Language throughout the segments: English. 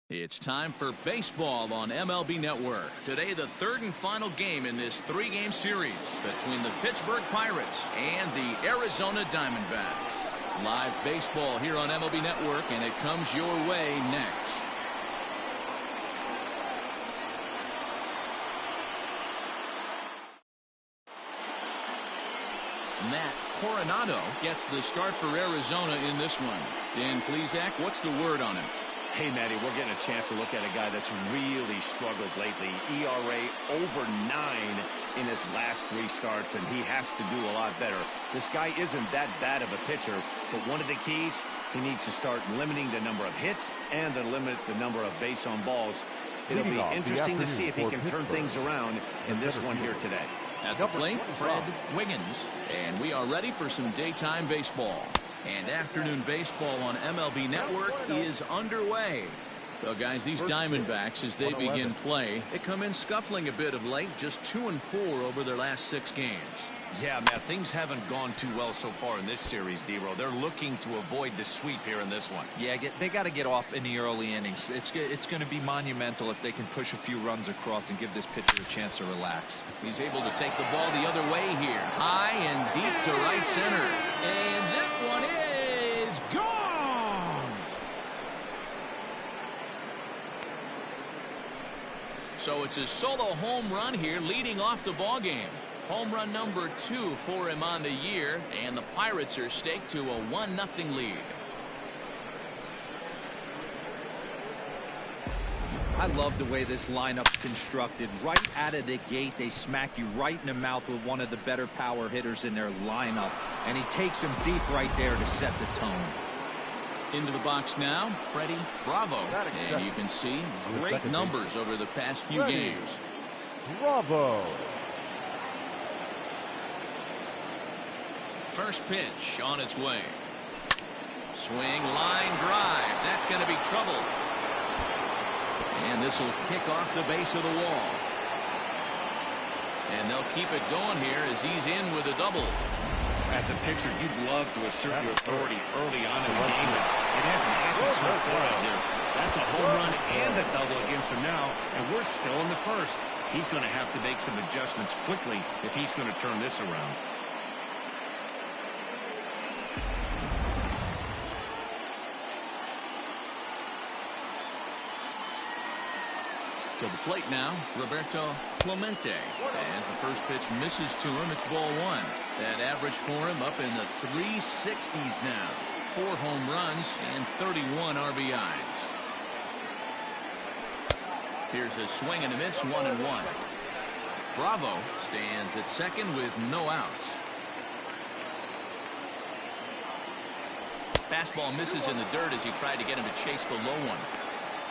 It's time for baseball on MLB Network. Today, the third and final game in this three-game series between the Pittsburgh Pirates and the Arizona Diamondbacks. Live baseball here on MLB Network, and it comes your way next. Matt Coronado gets the start for Arizona in this one. Dan Plesac, what's the word on him? Hey, Matty, we're getting a chance to look at a guy that's really struggled lately. ERA over 9 in his last 3 starts, and he has to do a lot better. This guy isn't that bad of a pitcher, but one of the keys, he needs to start limiting the number of hits and to limit the number of base on balls. It'll be interesting to see if he can turn things around in this one here today. At the plate, Fred Wiggins, and we are ready for some daytime baseball. And afternoon baseball on MLB Network is underway. Well, guys, these Diamondbacks, as they begin play, they come in scuffling a bit of late, just 2-4 over their last 6 games. Yeah, Matt, things haven't gone too well so far in this series, D-Row. They're looking to avoid the sweep here in this one. Yeah, they got to get off in the early innings. It's going to be monumental if they can push a few runs across and give this pitcher a chance to relax. He's able to take the ball the other way here. High and deep to right center. And that one is gone! So it's a solo home run here, leading off the ball game. Home run number 2 for him on the year, and the Pirates are staked to a 1-0 lead. I love the way this lineup's constructed. Right out of the gate, they smack you right in the mouth with one of the better power hitters in their lineup, and he takes him deep right there to set the tone. Into the box now, Freddie Bravo, and you can see great numbers over the past few games. Bravo. First pitch on its way. Swing, line drive. That's going to be trouble. And this will kick off the base of the wall. And they'll keep it going here as he's in with a double. As a pitcher, you'd love to assert your authority early on in the game, but it hasn't happened so far out here. That's a home run and a double against him now, and we're still in the first. He's going to have to make some adjustments quickly if he's going to turn this around. To the plate now, Roberto Clemente. As the first pitch misses to him, it's ball 1. That average for him up in the 360s now. 4 home runs and 31 RBIs. Here's a swing and a miss, 1-1. Bravo stands at second with no outs. Fastball misses in the dirt as he tried to get him to chase the low one.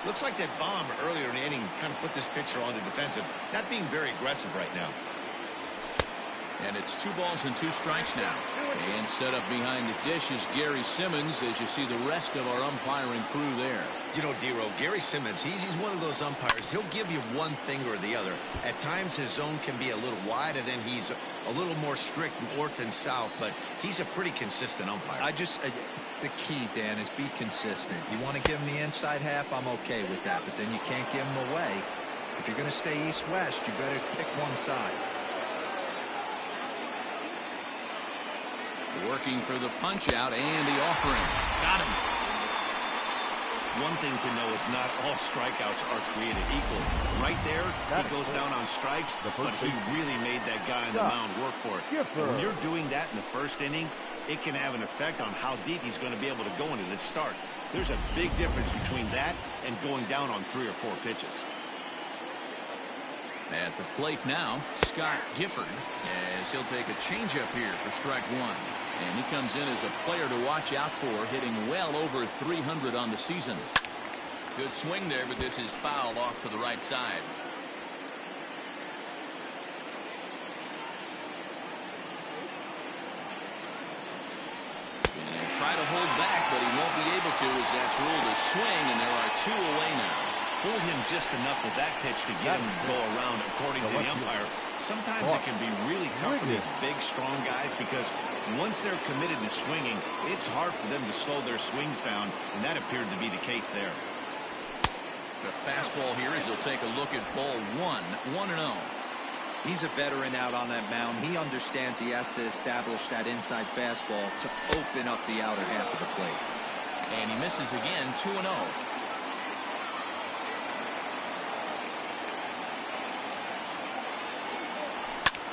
Looks like that bomb earlier in the inning kind of put this pitcher on the defensive. Not being very aggressive right now. And it's 2 balls and 2 strikes now. And set up behind the dish is Gary Simmons as you see the rest of our umpiring crew there. You know, D-Row, Gary Simmons, he's one of those umpires. He'll give you one thing or the other. At times his zone can be a little wide, and then he's a little more strict north and south, but he's a pretty consistent umpire. The key, Dan, is be consistent. You want to give him the inside half, I'm okay with that, but then you can't give him away. If you're going to stay east-west, you better pick one side. Working for the punch-out and the offering. Got him. One thing to know is not all strikeouts are created equal. Right there, he goes down on strikes, but he really made that guy on the mound work for it. When you're doing that in the first inning, it can have an effect on how deep he's going to be able to go into this start. There's a big difference between that and going down on 3 or 4 pitches. At the plate now, Scott Gifford, as he'll take a changeup here for strike 1. And he comes in as a player to watch out for, hitting well over 300 on the season. Good swing there, but this is fouled off to the right side. And try to hold back, but he won't be able to as that's ruled a swing, and there are 2 away now. Fooled him just enough with that pitch to get him to go around, according to the umpire. Sometimes it can be really tough for these big, strong guys because once they're committed to swinging, it's hard for them to slow their swings down, and that appeared to be the case there. The fastball here as he'll take a look at ball one. 1-0. He's a veteran out on that mound. He understands he has to establish that inside fastball to open up the outer half of the plate. And he misses again. 2-0.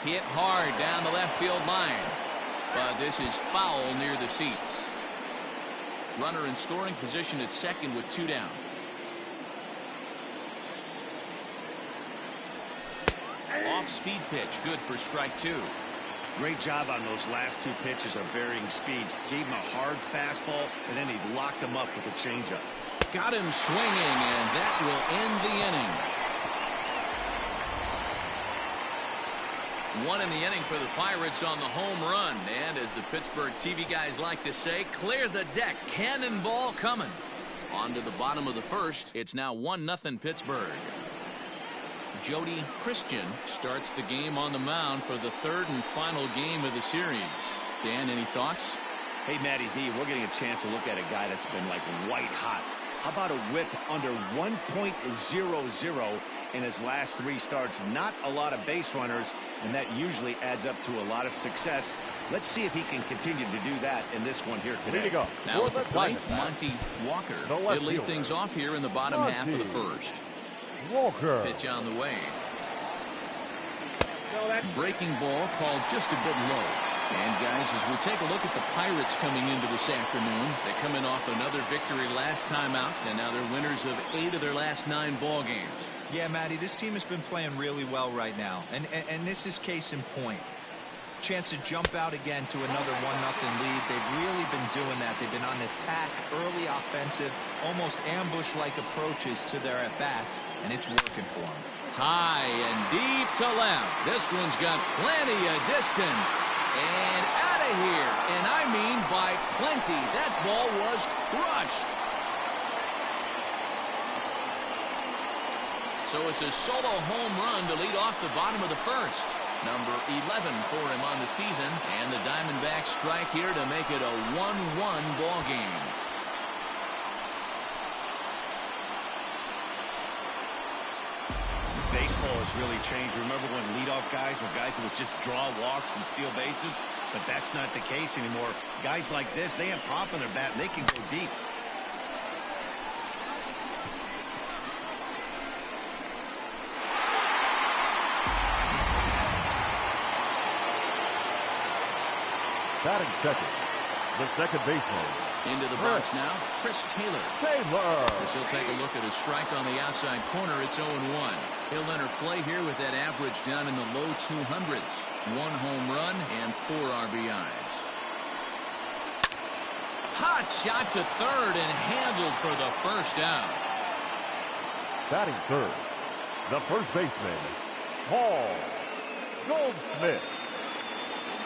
Hit hard down the left field line. But this is foul near the seats. Runner in scoring position at second with 2 down. Off-speed pitch, good for strike 2. Great job on those last 2 pitches of varying speeds. Gave him a hard fastball, and then he locked him up with a changeup. Got him swinging, and that will end the inning. 1 in the inning for the Pirates on the home run. And as the Pittsburgh TV guys like to say, clear the deck. Cannonball coming. On to the bottom of the first. It's now 1-0 Pittsburgh. Jody Christian starts the game on the mound for the 3rd and final game of the series. Dan, any thoughts? Hey, Matty D, we're getting a chance to look at a guy that's been like white hot. How about a whip under 1.00 in his last 3 starts? Not a lot of base runners, and that usually adds up to a lot of success. Let's see if he can continue to do that in this one here today. Now at the plate, Monty Walker. He'll lead things off here in the bottom half of the first. Walker. Pitch on the way. Breaking ball called just a bit low. And guys, as we take a look at the Pirates coming into this afternoon, they come in off another victory last time out, and now they're winners of 8 of their last 9 ball games. Yeah, Matty, this team has been playing really well right now, and this is case in point. Chance to jump out again to another 1-0 lead. They've really been doing that. They've been on attack, early offensive, almost ambush-like approaches to their at-bats, and it's working for them. High and deep to left. This one's got plenty of distance. And out of here. And I mean by plenty. That ball was crushed. So it's a solo home run to lead off the bottom of the first. Number 11 for him on the season. And the Diamondbacks strike here to make it a 1-1 ball game. Baseball has really changed. Remember when leadoff guys were guys who would just draw walks and steal bases? But that's not the case anymore. Guys like this, they have pop in their bat, and they can go deep. Batting second, the second baseman. Into the box now, Chris Taylor. As he'll take a look at a strike on the outside corner, it's 0-1. He'll enter play here with that average down in the low 200s. 1 home run and 4 RBIs. Hot shot to third and handled for the first out. Batting third, the first baseman, Paul Goldschmidt.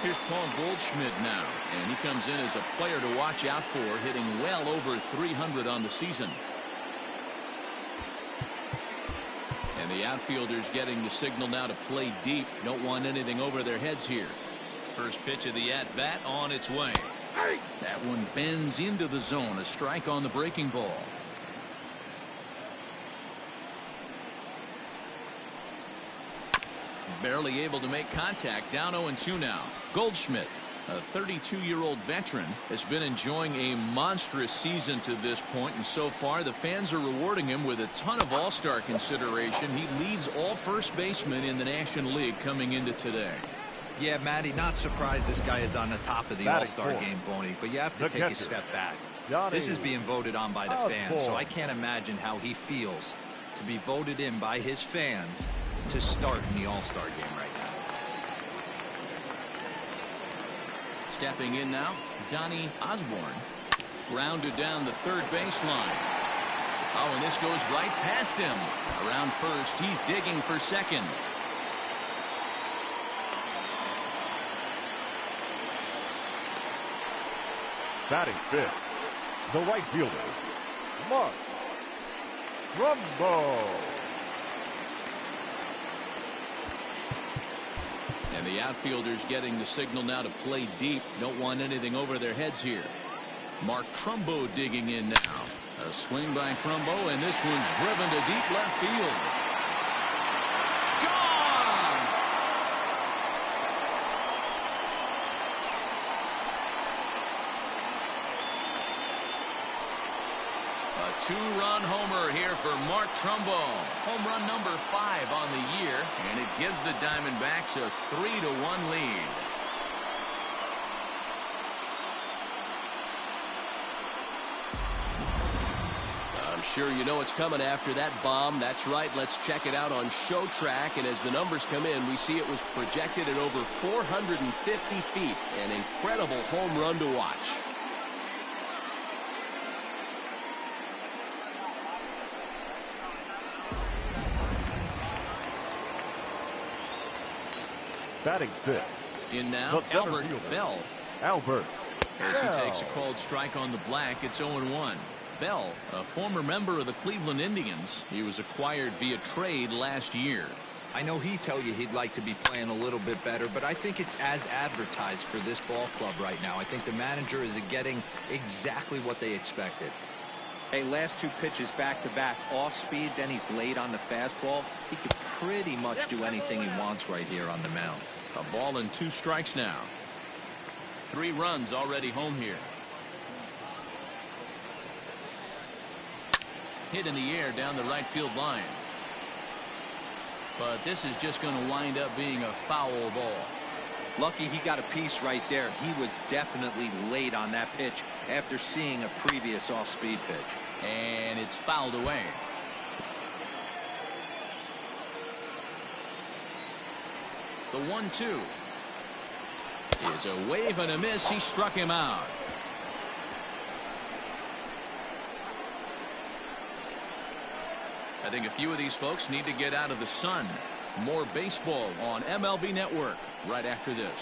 Here's Paul Goldschmidt now, and he comes in as a player to watch out for, hitting well over 300 on the season. And the outfielders getting the signal now to play deep. Don't want anything over their heads here. First pitch of the at-bat on its way. That one bends into the zone. A strike on the breaking ball. Barely able to make contact. Down 0-2 now. Goldschmidt, a 32-year-old veteran, has been enjoying a monstrous season to this point, and so far the fans are rewarding him with a ton of all-star consideration. He leads all first basemen in the National League coming into today. Yeah, Matty, not surprised this guy is on the top of the All-Star game voting, but you have to take a step back. This is being voted on by the fans, so I can't imagine how he feels to be voted in by his fans to start in the All-Star game right now. Stepping in now, Donnie Osborne. Grounded down the third baseline. Oh, and this goes right past him. Around first, he's digging for second. Batting fifth, the right fielder, Mark Trumbo. And the outfielders getting the signal now to play deep. Don't want anything over their heads here. Mark Trumbo digging in now. A swing by Trumbo, and this one's driven to deep left field. Gone! A two-run homer here for Mark Trumbo. Home run number 5 on the year, and it gives the Diamondbacks a 3-1 lead. I'm sure you know it's coming after that bomb. That's right. Let's check it out on Show Track. And as the numbers come in, we see it was projected at over 450 feet. An incredible home run to watch. Batting fifth. In now, Albert Bell. Albert. As he takes a called strike on the black, it's 0-1. Bell, a former member of the Cleveland Indians. He was acquired via trade last year. I know he'd tell you he'd like to be playing a little bit better, but I think it's as advertised for this ball club right now. I think the manager is getting exactly what they expected. Hey, last 2 pitches back-to-back off speed, then he's late on the fastball. He could pretty much do anything he wants right here on the mound. A ball and 2 strikes now. 3 runs already home here. Hit in the air down the right field line. But this is just going to wind up being a foul ball. Lucky he got a piece right there. He was definitely late on that pitch after seeing a previous off-speed pitch. And it's fouled away. The 1-2 is a wave and a miss. He struck him out. I think a few of these folks need to get out of the sun. More baseball on MLB Network right after this.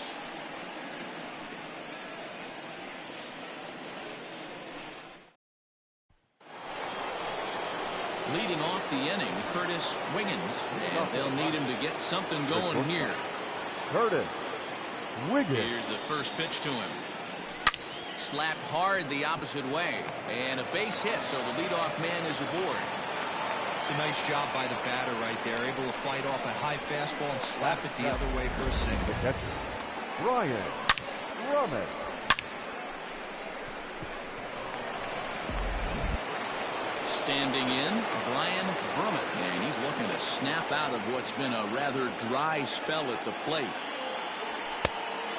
Leading off the inning, Curtis Wiggins, and they'll need him to get something going here. Curtis Wiggins. Here's the first pitch to him. Slapped hard the opposite way, and a base hit, so the leadoff man is aboard. It's a nice job by the batter right there, able to fight off a high fastball and slap it the other way for a single. Catcher, Brian Drummond. Standing in, Brian Drummond, and he's looking to snap out of what's been a rather dry spell at the plate.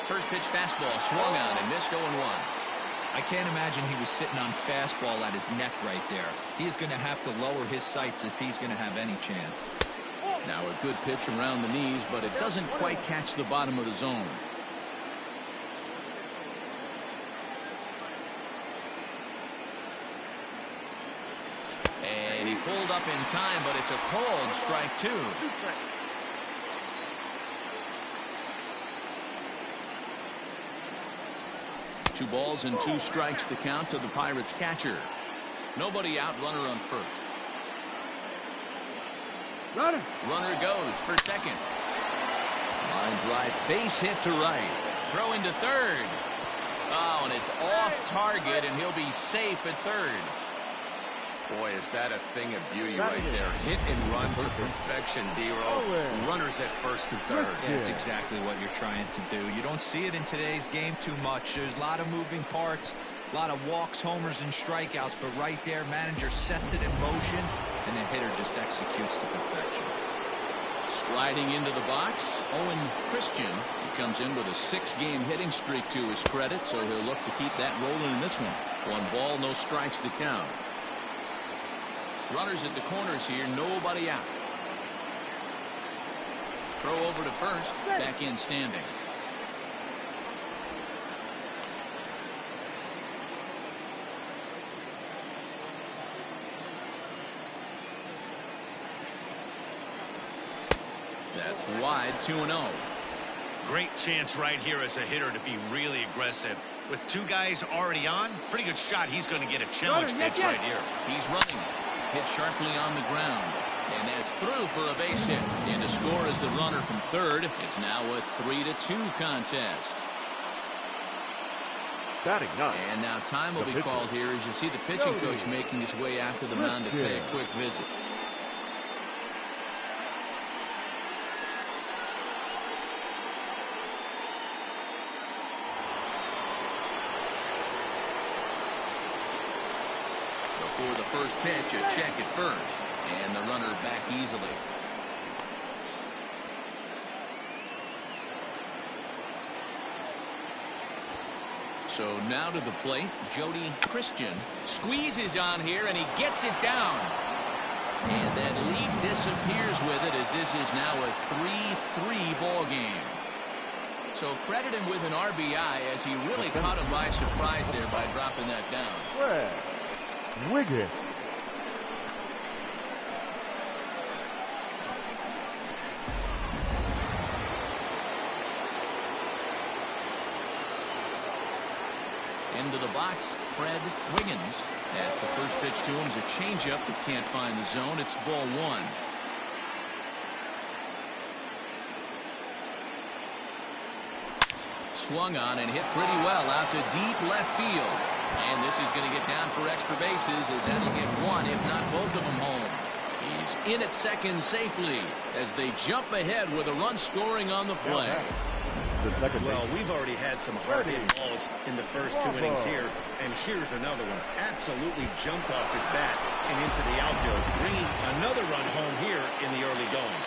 First pitch fastball swung on and missed 0-1. I can't imagine he was sitting on fastball at his neck right there. He is going to have to lower his sights if he's going to have any chance. Now a good pitch around the knees, but it doesn't quite catch the bottom of the zone. And he pulled up in time, but it's a called strike 2. 2 balls and 2 strikes the count to the Pirates catcher. Nobody out, runner on first. Runner goes for second. Line drive, base hit to right. Throw into third. Oh, and it's off target, and he'll be safe at third. Boy, is that a thing of beauty right there. Hit and run to perfection, D-Row. Runners at first and third. Yeah, that's exactly what you're trying to do. You don't see it in today's game too much. There's a lot of moving parts, a lot of walks, homers, and strikeouts. But right there, manager sets it in motion, and the hitter just executes to perfection. Striding into the box, Owen Christian. He comes in with a 6-game hitting streak to his credit, so he'll look to keep that rolling in this one. 1 ball, no strikes to count. Runners at the corners here, nobody out. Throw over to first, back in standing. That's wide, 2-0. Great chance right here as a hitter to be really aggressive. With 2 guys already on, pretty good shot. He's going to get a challenge pitch right here. He's running. Hit sharply on the ground. And that's through for a base hit. And to score is the runner from third. It's now a 3-2 contest. Batting ninth. And now time will be called here as you see the pitching coach making his way out to the mound to pay a quick visit. Before the first pitch, a check at first, and the runner back easily. So now to the plate, Jody Christian squeezes on here, and he gets it down. And that lead disappears with it as this is now a 3-3 ball game. So credit him with an RBI as he really caught him by surprise there by dropping that down. Fred Wiggins. Into the box, Fred Wiggins. As the first pitch to him is a changeup that can't find the zone. It's ball one. Swung on and hit pretty well out to deep left field. And this is going to get down for extra bases as that'll get one, if not both of them, home. He's in at second safely as they jump ahead with a run scoring on the play. Well, we've already had some hard-hit balls in the first two innings here, and here's another one. Absolutely jumped off his bat and into the outfield, bringing another run home here in the early going.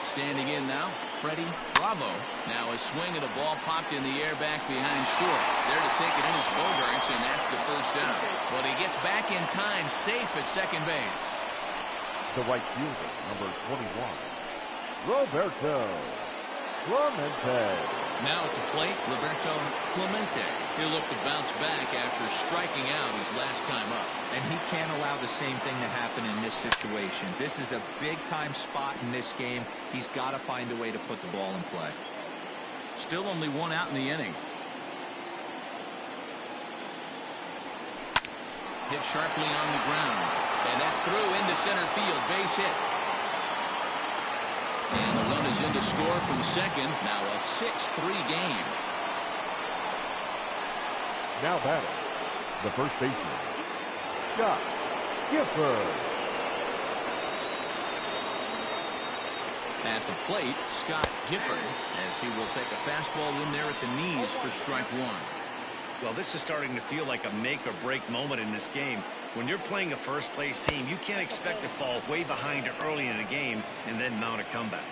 Standing in now, Freddie Bravo. Now a swing at a ball popped in the air back behind short. There to take it in is Bogarts, and that's the first down. But he gets back in time, safe at second base. The right fielder, number 21. Roberto Clemente. Now at the plate, Roberto Clemente. He'll look to bounce back after striking out his last time up. And he can't allow the same thing to happen in this situation. This is a big-time spot in this game. He's got to find a way to put the ball in play. Still only one out in the inning. Hit sharply on the ground. And that's through into center field. Base hit. And the run is in to score from second. Now a 6-3 game. Now batting, the first baseman, Scott Gifford. At the plate, Scott Gifford, as he will take a fastball in there at the knees for strike one. Well, this is starting to feel like a make-or-break moment in this game. When you're playing a first-place team, you can't expect to fall way behind early in the game and then mount a comeback.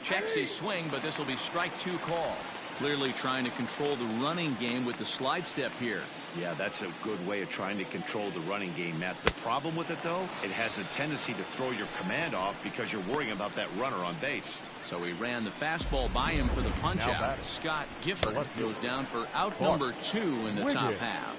Checks his swing, but this will be strike two call. Clearly trying to control the running game with the slide step here. Yeah, that's a good way of trying to control the running game, Matt. The problem with it, though, it has a tendency to throw your command off because you're worrying about that runner on base. So he ran the fastball by him for the punch out. Scott Gifford goes down for out number 2 in the top half.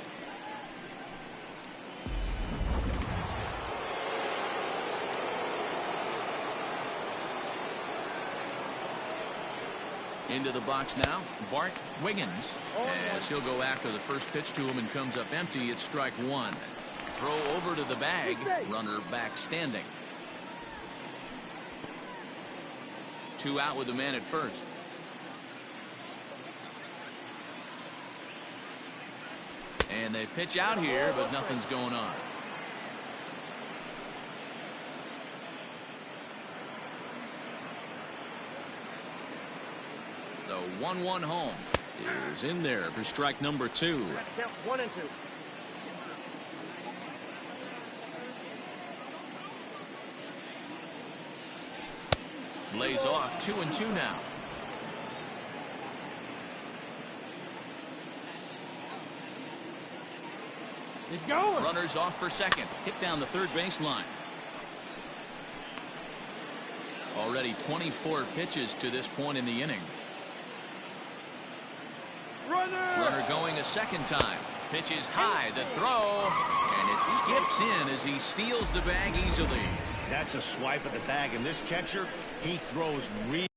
Into the box now, Bart Wiggins, as he'll go after the first pitch to him and comes up empty. It's strike one. Throw over to the bag, runner back standing. 2 out with the man at first. And they pitch out here, but nothing's going on. The 1-1 home is in there for strike number 2. Count 1 and 2. Lays off 2-2 now. He's going. Runners off for second. Hit down the third baseline. Already 24 pitches to this point in the inning. Runner going a second time. Pitch is high. The throw. And it skips in as he steals the bag easily. That's a swipe at the bag. And this catcher, he throws really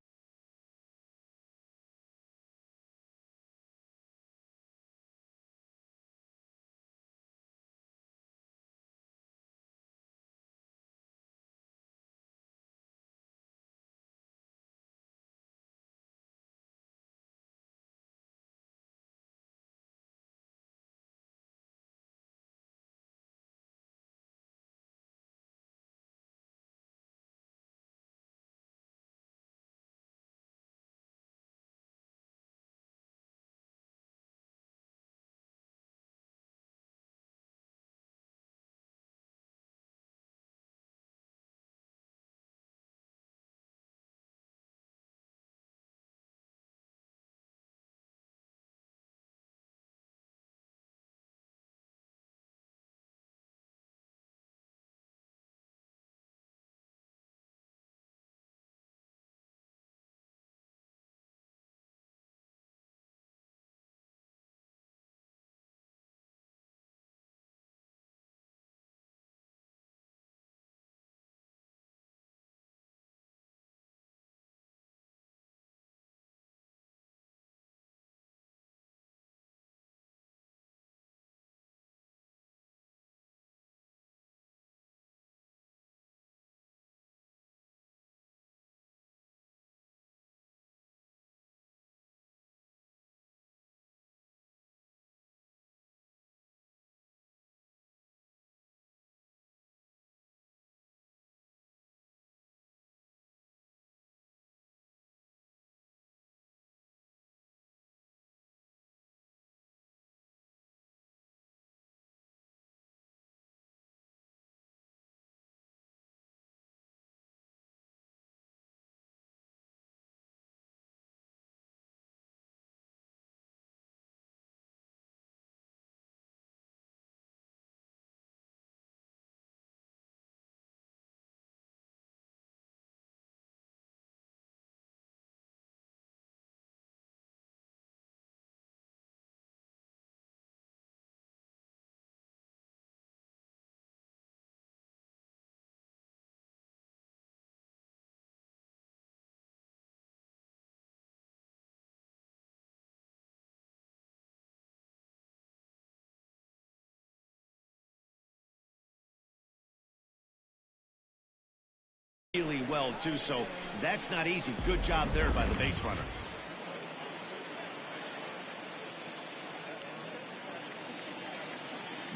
really well, too, so that's not easy. Good job there by the base runner.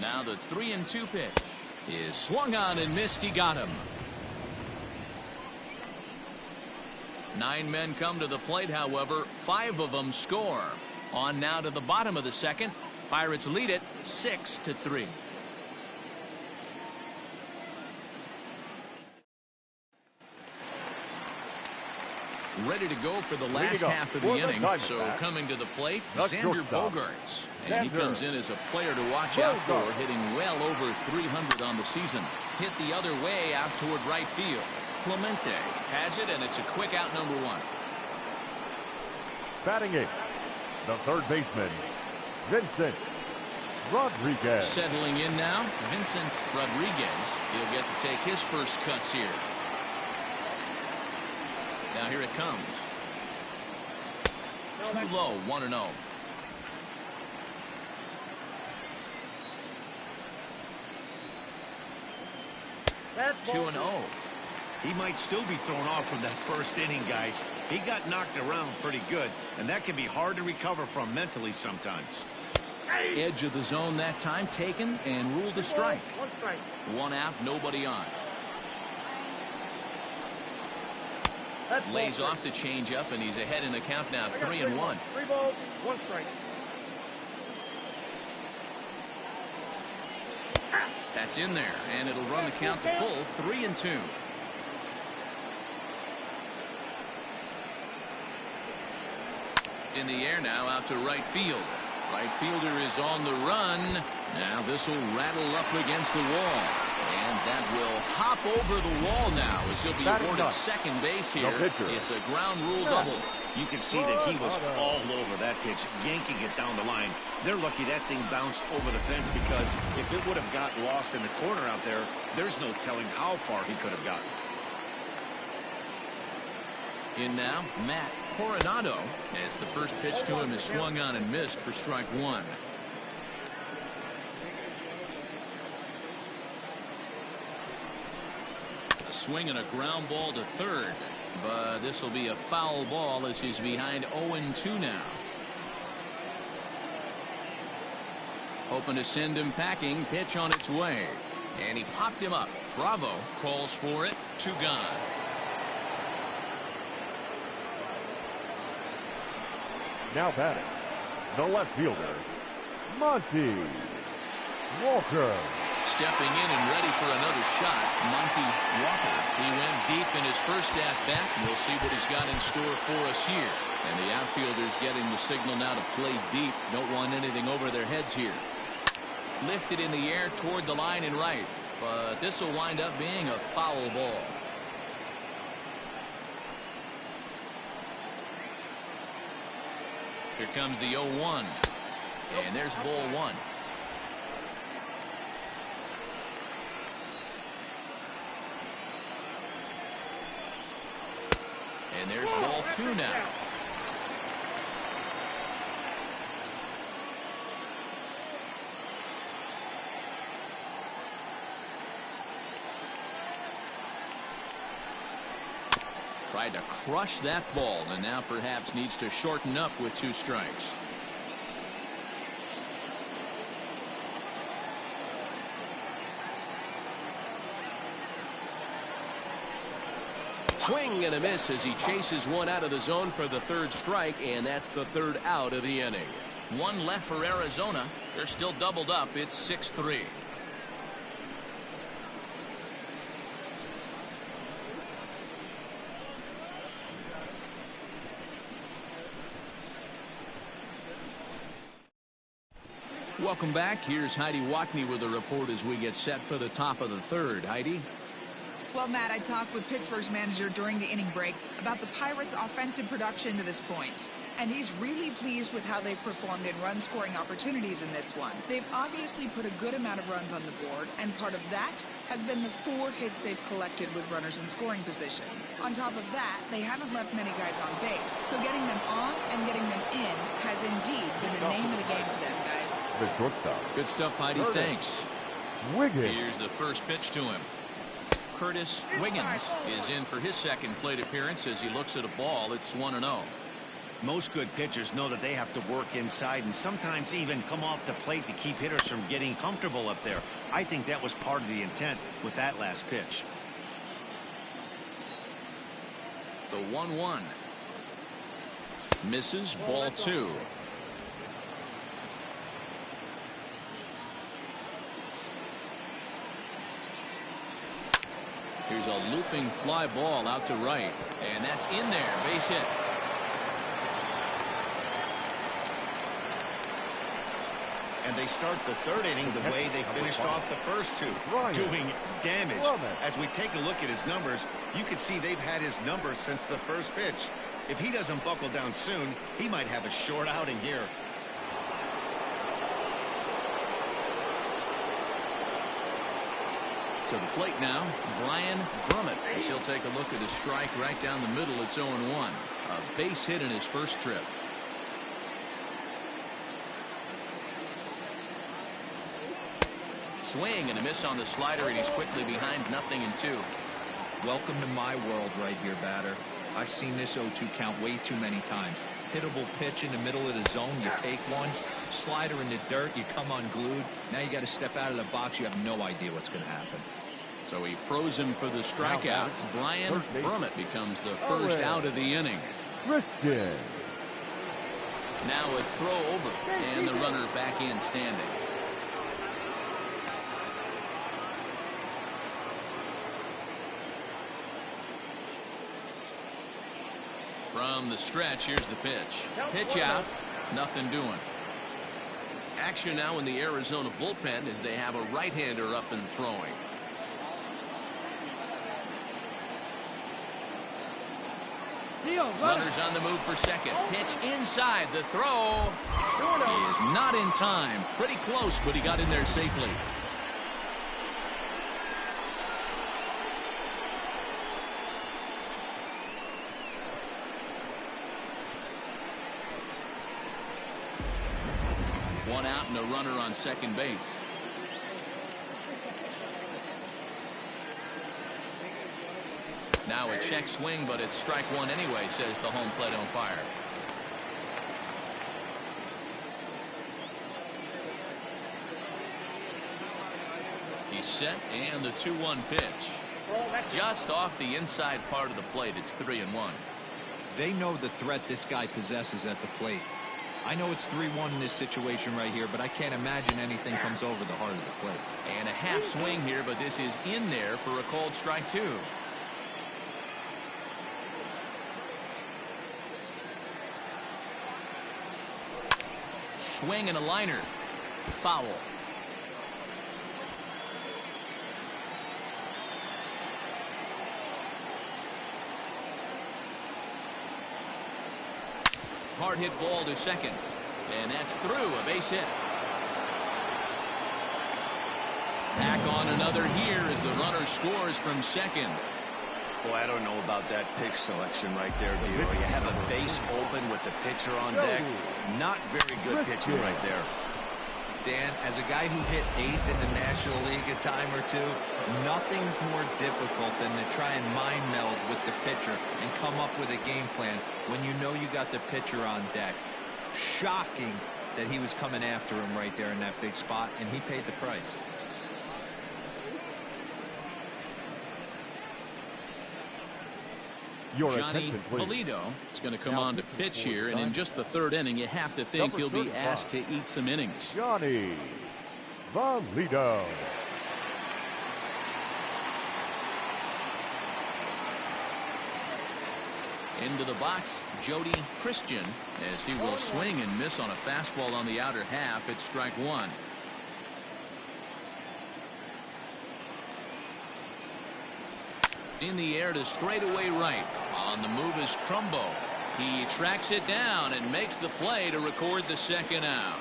Now the 3-2 pitch is swung on and missed. He got him. 9 men come to the plate, however, 5 of them score. On now to the bottom of the second. Pirates lead it 6-3. Ready to go for the last half of the inning. So coming to the plate, Xander Bogaerts. And he comes in as a player to watch out for, hitting well over 300 on the season. Hit the other way out toward right field. Clemente has it, and it's a quick out, number 1. Batting 8th, the third baseman, Vincent Rodriguez. Settling in now, Vincent Rodriguez. He'll get to take his first cuts here. Now here it comes. Too low, 1-0. That's 2-0. He might still be thrown off from that first inning, guys. He got knocked around pretty good, and that can be hard to recover from mentally sometimes. Edge of the zone that time taken and ruled a strike. 1 strike. 1 out, nobody on. Lays off the changeup, and he's ahead in the count now, 3-1. 3 balls, 1 strike. That's in there, and it'll run the count to full, 3-2. In the air now, out to right field. Right fielder is on the run. Now this will rattle up against the wall. And that will hop over the wall now as he'll be awarded second base here. It's a ground rule double. You can see that he was all over that pitch, yanking it down the line. They're lucky that thing bounced over the fence, because if it would have got lost in the corner out there, there's no telling how far he could have gotten. In now, Matt Coronado, as the first pitch to him is swung on and missed for strike 1. A swing and a ground ball to third, but this will be a foul ball as he's behind 0-2 now. Hoping to send him packing. Pitch on its way, and he popped him up. Bravo calls for it. 2 gone. Now batting, the left fielder, Monty Walker. Stepping in and ready for another shot, Monty Walker. He went deep in his first at-bat. We'll see what he's got in store for us here. And the outfielders getting the signal now to play deep. Don't want anything over their heads here. Lifted in the air toward the line and right. But this will wind up being a foul ball. Here comes the 0-1. And there's ball 1. And there's ball 2 now. Tried to crush that ball, and now perhaps needs to shorten up with 2 strikes. Swing and a miss as he chases one out of the zone for the 3rd strike, and that's the 3rd out of the inning. 1 left for Arizona. They're still doubled up. It's 6-3. Welcome back. Here's Heidi Watney with a report as we get set for the top of the 3rd. Heidi? Well, Matt, I talked with Pittsburgh's manager during the inning break about the Pirates' offensive production to this point. And he's really pleased with how they've performed in run-scoring opportunities in this one. They've obviously put a good amount of runs on the board, and part of that has been the 4 hits they've collected with runners in scoring position. On top of that, they haven't left many guys on base, so getting them on and getting them in has indeed been the name of the game for them, guys. The shortstop. Good stuff, Heidi. Thanks. Wiggins. Here's the first pitch to him. Curtis Wiggins is in for his second plate appearance as he looks at a ball. It's 1-0. Most good pitchers know that they have to work inside and sometimes even come off the plate to keep hitters from getting comfortable up there. I think that was part of the intent with that last pitch. The 1-1. Misses, ball 2. Here's a looping fly ball out to right, and that's in there. Base hit. And they start the third inning the way they finished off the first two, doing damage. As we take a look at his numbers, you can see they've had his numbers since the first pitch. If he doesn't buckle down soon, he might have a short outing here. To the plate now, Brian Brummett. As he'll take a look at a strike right down the middle. It's 0-1. A base hit in his first trip. Swing and a miss on the slider, and he's quickly behind 0-2. Welcome to my world right here, batter. I've seen this 0-2 count way too many times. Hittable pitch in the middle of the zone, you take one. Slider in the dirt, you come unglued. Now you got to step out of the box. You have no idea what's going to happen. So he froze him for the strikeout. Brian Brummett becomes the first out of the inning. Christian. Now a throw over, and the runner back in standing. From the stretch, here's the pitch. Pitch out, nothing doing. Action now in the Arizona bullpen as they have a right-hander up and throwing. Runners on the move for second. Pitch inside. The throw is not in time. Pretty close, but he got in there safely. One out and a runner on second base. Now a check swing, but it's strike one anyway, says the home plate umpire. He's set, and the 2-1 pitch. Just off the inside part of the plate. It's 3-1. They know the threat this guy possesses at the plate. I know it's 3-1 in this situation right here, but I can't imagine anything comes over the heart of the plate. And a half swing here, but this is in there for a called strike 2. Swing and a liner. Foul. Hard hit ball to second, and that's through. A base hit. Tack on another here as the runner scores from second. Boy, I don't know about that pitch selection right there, Dio. You have a base open with the pitcher on deck. Not very good pitching right there. Dan, as a guy who hit 8th in the National League a time or two, nothing's more difficult than to try and mind meld with the pitcher and come up with a game plan when you know you got the pitcher on deck. Shocking that he was coming after him right there in that big spot, and he paid the price. Johnny Valido is going to come on to pitch here, and in just the third inning, you have to think he'll be asked to eat some innings. Johnny Valido. Into the box, Jody Christian, as he will swing and miss on a fastball on the outer half. It's strike one. In the air to straightaway right. On the move is Trumbo. He tracks it down and makes the play to record the second out.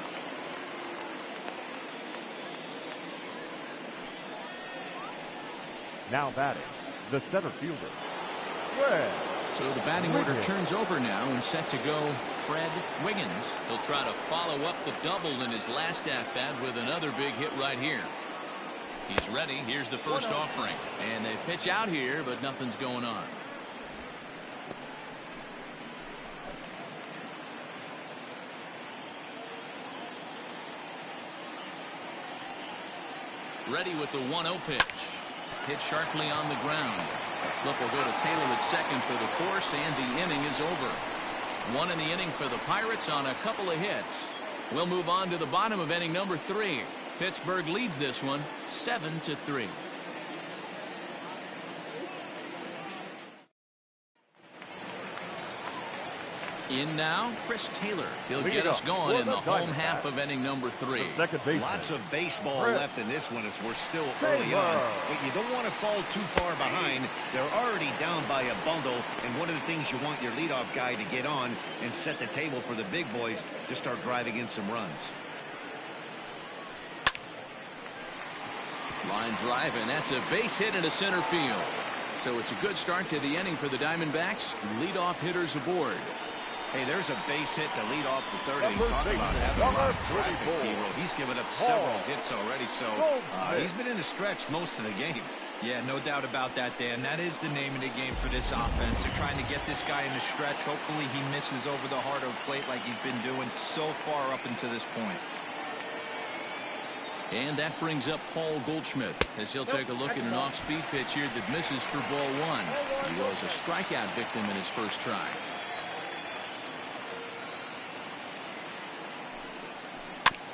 Now batting, the center fielder, Fred. So the batting order turns over now, and set to go Fred Wiggins. He'll try to follow up the double in his last at-bat with another big hit right here. He's ready. Here's the first offering. And they pitch out here, but nothing's going on. Ready with the 1-0 pitch. Hit sharply on the ground. The flip will go to Taylor at second for the force, and the inning is over. One in the inning for the Pirates on a couple of hits. We'll move on to the bottom of inning number 3. Pittsburgh leads this one 7-3. In now, Chris Taylor. He'll get us going in the home half of inning number 3. Lots of baseball left in this one as we're still early on. But you don't want to fall too far behind. They're already down by a bundle. And one of the things you want your leadoff guy to get on and set the table for the big boys to start driving in some runs. Line drive, and that's a base hit into center field. So it's a good start to the inning for the Diamondbacks. Leadoff hitters aboard. Hey, there's a base hit to lead off the third inning. Talk about having a lot of traffic, Hero. He's given up several hits already, so he's been in the stretch most of the game. Yeah, no doubt about that, Dan. That is the name of the game for this offense. They're trying to get this guy in the stretch. Hopefully he misses over the heart of the plate like he's been doing so far up until this point. And that brings up Paul Goldschmidt as he'll take a look at an off-speed pitch here that misses for ball 1. He was a strikeout victim in his first try.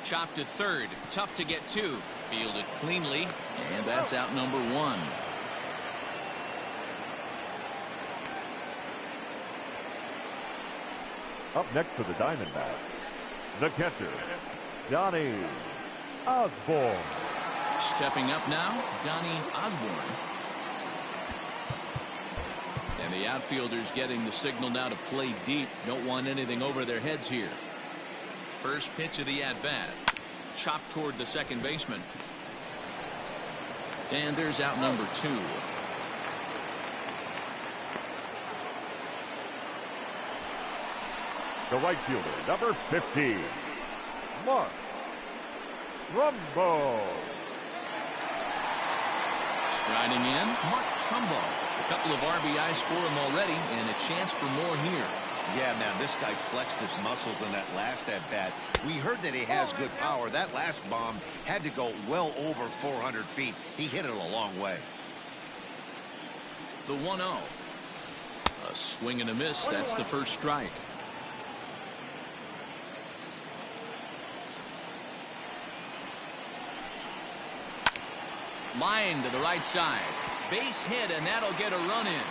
Chopped to third. Tough to get to. Fielded cleanly. And that's out number 1. Up next for the Diamondbacks, the catcher, Donnie Osborne. Stepping up now, Donnie Osborne. And the outfielders getting the signal now to play deep. Don't want anything over their heads here. First pitch of the at-bat. Chopped toward the second baseman. And there's out number 2. The right fielder, number 50, Mark Trumbo. Striding in, Mark Trumbo. A couple of RBIs for him already, and a chance for more here. Yeah, man, this guy flexed his muscles in that last at-bat. We heard that he has good power. That last bomb had to go well over 400 feet. He hit it a long way. The 1-0. A swing and a miss. That's the first strike. Line to the right side. Base hit, and that'll get a run in.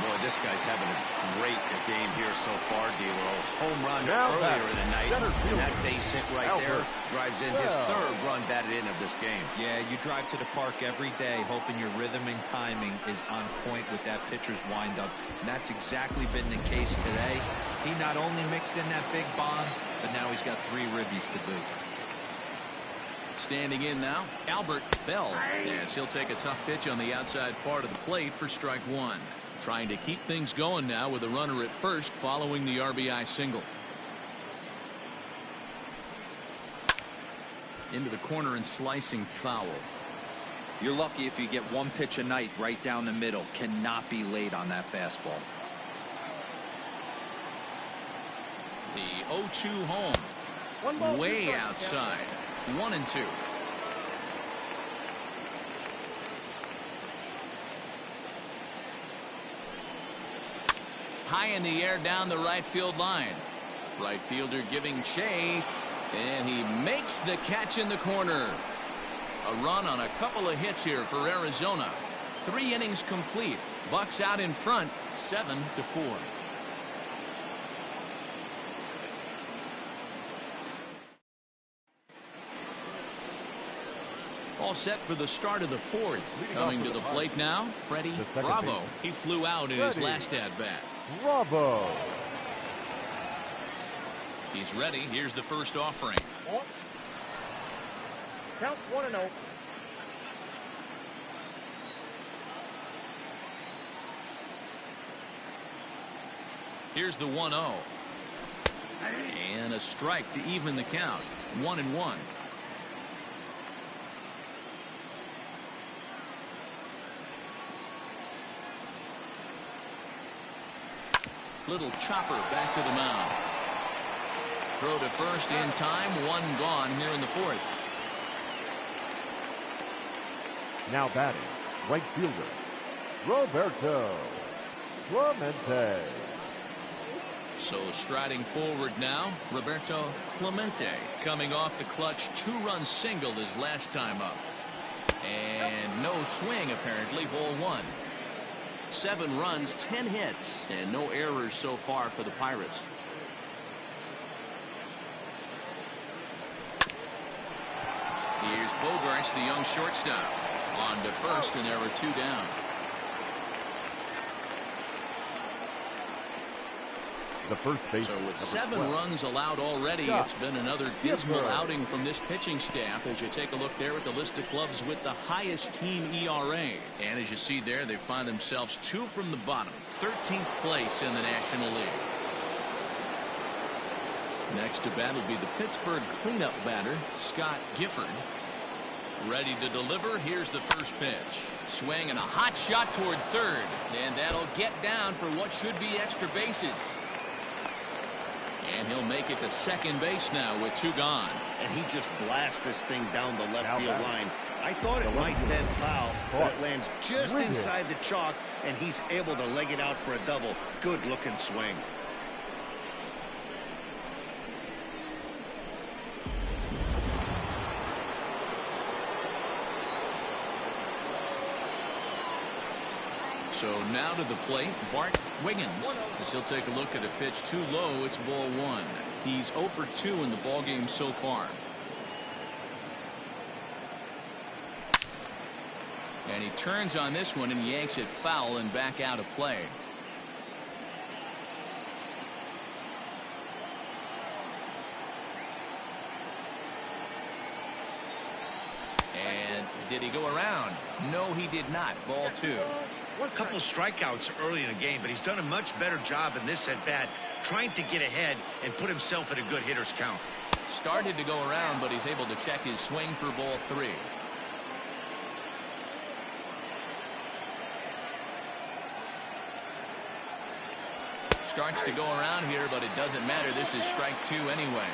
Boy, this guy's having a great game here so far, D-Roll. Home run earlier in the night, and that base hit right there drives in his third run batted in of this game. Yeah, you drive to the park every day hoping your rhythm and timing is on point with that pitcher's windup, and that's exactly been the case today. He not only mixed in that big bomb, but now he's got 3 ribbies to boot. Standing in now, Albert Bell. Yes, he'll take a tough pitch on the outside part of the plate for strike 1. Trying to keep things going now with a runner at first following the RBI single. Into the corner and slicing foul. You're lucky if you get 1 pitch a night right down the middle. Cannot be late on that fastball. The 0-2 home. Way outside. 1-2. High in the air down the right field line. Right fielder giving chase, and he makes the catch in the corner. A run on a couple of hits here for Arizona. 3 innings complete. Bucks out in front, 7-4. All set for the start of the 4th. Coming to the plate now, Freddie Bravo. He flew out in his last at-bat. Bravo. He's ready. Here's the first offering. Count 1-0. Here's the 1-0. And a strike to even the count. 1-1. Little chopper back to the mound. Throw to first in time. One gone here in the fourth. Now batting, right fielder, Roberto Clemente. So striding forward now, Roberto Clemente, coming off the clutch two-run single his last time up. And no swing, apparently, ball one. 7 runs, 10 hits, and no errors so far for the Pirates. Here's Bogarts, the young shortstop. On to first, and there are 2 down. The first base. So with 7 runs allowed already, it's been another dismal outing from this pitching staff as you take a look there at the list of clubs with the highest team ERA. And as you see there, they find themselves 2 from the bottom, 13th place in the National League. Next to bat will be the Pittsburgh cleanup batter, Scott Gifford. Ready to deliver. Here's the first pitch. Swing and a hot shot toward third. And that'll get down for what should be extra bases. And he'll make it to second base now with 2 gone. And he just blasts this thing down the left field line. I thought it might then foul, but it lands just inside the chalk, and he's able to leg it out for a double. Good looking swing. So now to the plate, Bart Wiggins. As he'll take a look at a pitch too low, it's ball 1. He's 0 for 2 in the ballgame so far. And he turns on this one and yanks it foul and back out of play. And did he go around? No, he did not. Ball 2. A couple strikeouts early in the game, but he's done a much better job in this at-bat trying to get ahead and put himself in a good hitter's count. Started to go around, but he's able to check his swing for ball 3. Starts to go around here, but it doesn't matter. This is strike 2 anyway.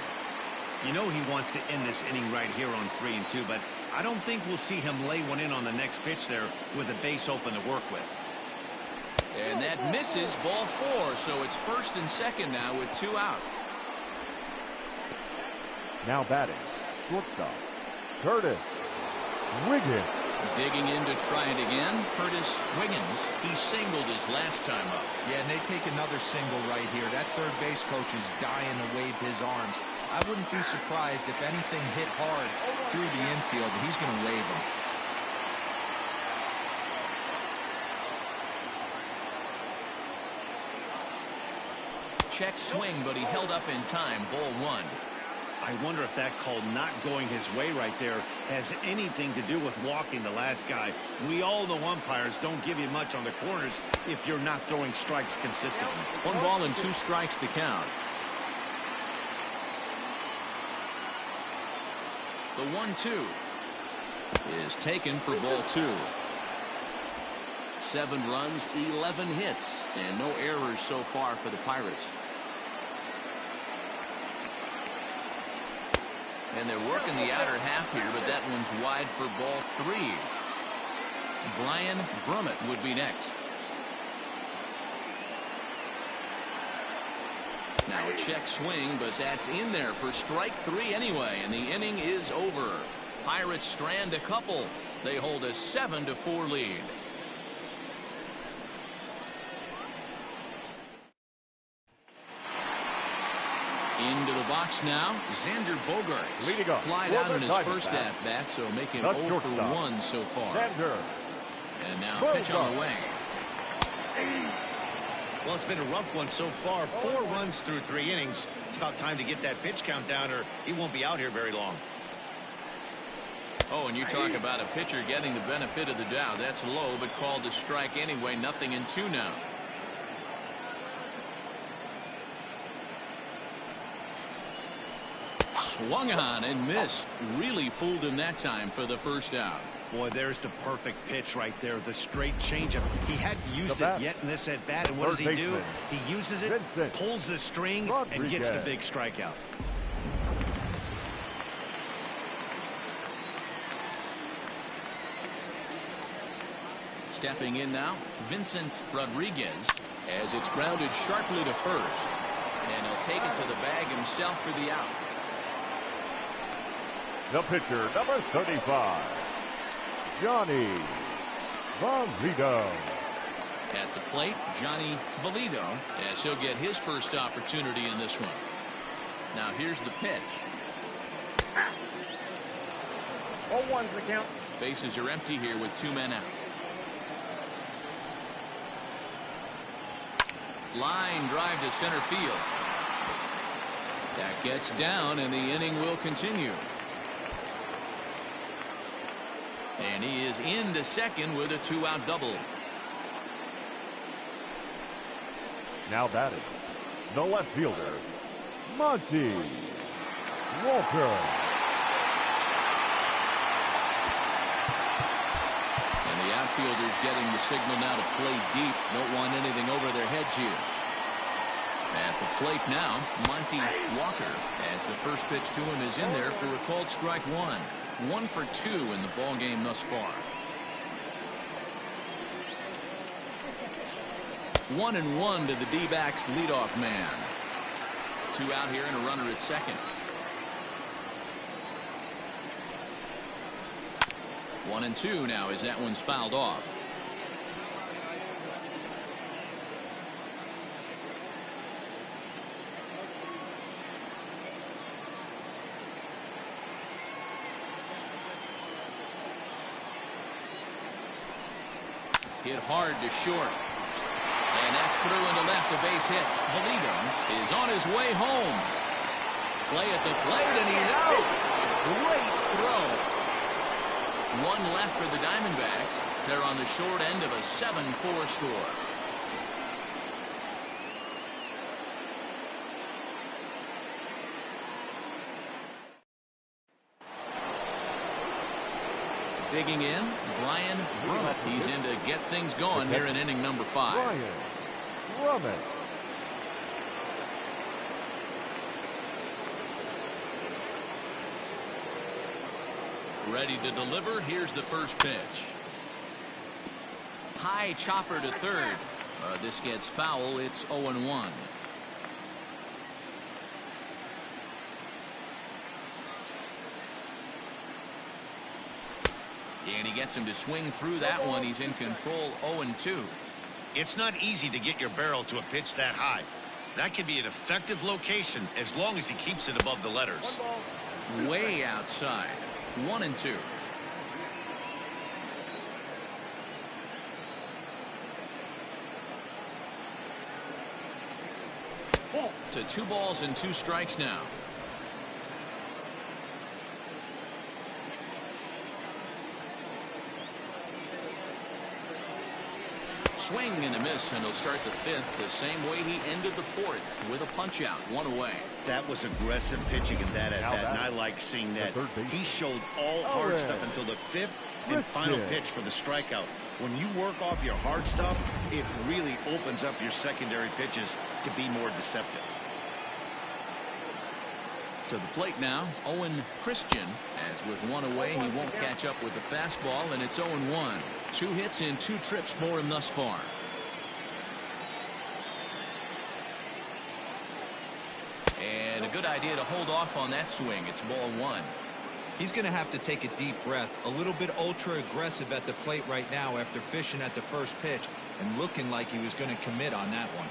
You know he wants to end this inning right here on 3-2, but I don't think we'll see him lay one in on the next pitch there with a base open to work with. And that misses, ball 4, so it's first and second now with 2 out. Now batting, shortstop, Curtis Wiggins. Digging in to try it again, Curtis Wiggins. He singled his last time up. Yeah, and they take another single right here. That third base coach is dying to wave his arms. I wouldn't be surprised if anything hit hard through the infield. He's going to wave them. Check swing, but he held up in time. Ball 1. I wonder if that call not going his way right there has anything to do with walking the last guy. We all know umpires don't give you much on the corners if you're not throwing strikes consistently. 1 ball and 2 strikes the count. The 1-2 is taken for ball 2. 7 runs, 11 hits, and no errors so far for the Pirates. And they're working the outer half here, but that one's wide for ball 3. Brian Brummett would be next. Now a check swing, but that's in there for strike 3 anyway, and the inning is over. Pirates strand a couple. They hold a 7-4 lead. Into the box now, Xander Bogaerts. Leading off, Flied out in his first at-bat, so making 0 for 1 so far. Xander And now pitch on the way. Well, it's been a rough one so far. 4 runs through 3 innings. It's about time to get that pitch count down, or he won't be out here very long. Oh, and you talk about a pitcher getting the benefit of the doubt. That's low, but called a strike anyway. 0-2 now. Swung on and missed. Really fooled him that time for the first out. Boy, there's the perfect pitch right there. The straight changeup. He hadn't used it yet in this at bat. And what does he do? He uses it, pulls the string, and gets the big strikeout. Stepping in now, Vincent Rodriguez, as it's grounded sharply to first. And he'll take it to the bag himself for the out. The pitcher, number 35, Johnny Valido. At the plate, Johnny Valido, as he'll get his first opportunity in this one. Now here's the pitch. 0-1's the count. Bases are empty here with 2 men out. Line drive to center field. That gets down, and the inning will continue. And he is into second with a 2-out double. Now batting, the left fielder, Monty Walker. And the outfielders getting the signal now to play deep. Don't want anything over their heads here. At the plate now, Monty Walker, as the first pitch to him is in there for a called strike one. 1 for 2 in the ball game thus far. 1-1 to the D-backs leadoff man. 2 out here and a runner at second. 1-2 now as that one's fouled off. Hit hard to short. And that's through into left, a base hit. Valido is on his way home. Play at the plate, and he's out. A great throw. 1 left for the Diamondbacks. They're on the short end of a 7-4 score. Digging in, Brian Brummett. He's in to get things going here in inning number 5. Brian Brummett. Ready to deliver. Here's the first pitch. High chopper to third. This gets foul. It's 0-1. And he gets him to swing through that one. He's in control. 0-2. It's not easy to get your barrel to a pitch that high. That could be an effective location as long as he keeps it above the letters. Way outside. 1-2. To 2 balls and 2 strikes now. Swing and a miss, and he'll start the 5th the same way he ended the 4th with a punch out, 1 away. That was aggressive pitching in that at bat, and I like seeing that. He showed all hard stuff until the 5th and final pitch for the strikeout. When you work off your hard stuff, it really opens up your secondary pitches to be more deceptive. To the plate now, Owen Christian, as with 1 away, he won't catch up with the fastball, and it's 0-1. 2 hits in 2 trips for him thus far. And a good idea to hold off on that swing. It's ball 1. He's going to have to take a deep breath. A little bit ultra aggressive at the plate right now after fishing at the first pitch and looking like he was going to commit on that one.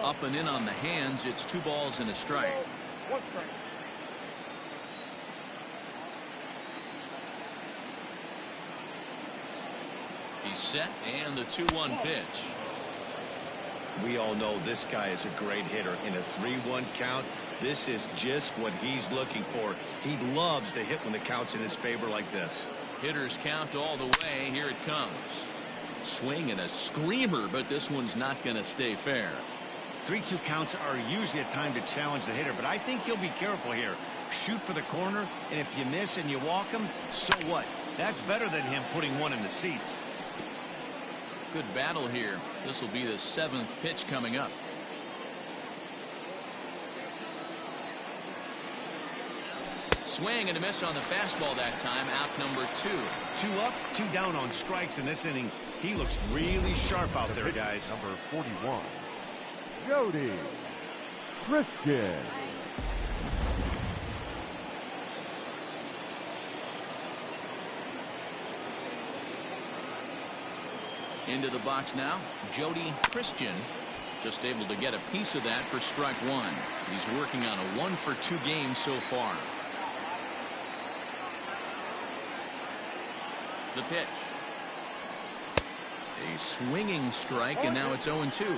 Up and in on the hands. It's 2 balls and a strike. 1 strike. He's set, and the 2-1 pitch. We all know this guy is a great hitter. In a 3-1 count, this is just what he's looking for. He loves to hit when the count's in his favor like this. Hitters count all the way. Here it comes. Swing and a screamer, but this one's not going to stay fair. 3-2 counts are usually a time to challenge the hitter, but I think you'll be careful here. Shoot for the corner, and if you miss and you walk him, so what? That's better than him putting one in the seats. Good battle here. This will be the 7th pitch coming up. Swing and a miss on the fastball that time. Out number 2. 2 up, 2 down on strikes in this inning. He looks really sharp out there, guys. Number 41, Jody Christian. Into the box now, Jody Christian. Just able to get a piece of that for strike 1. He's working on a 1-for-2 game so far. The pitch. A swinging strike, and now it's 0-2.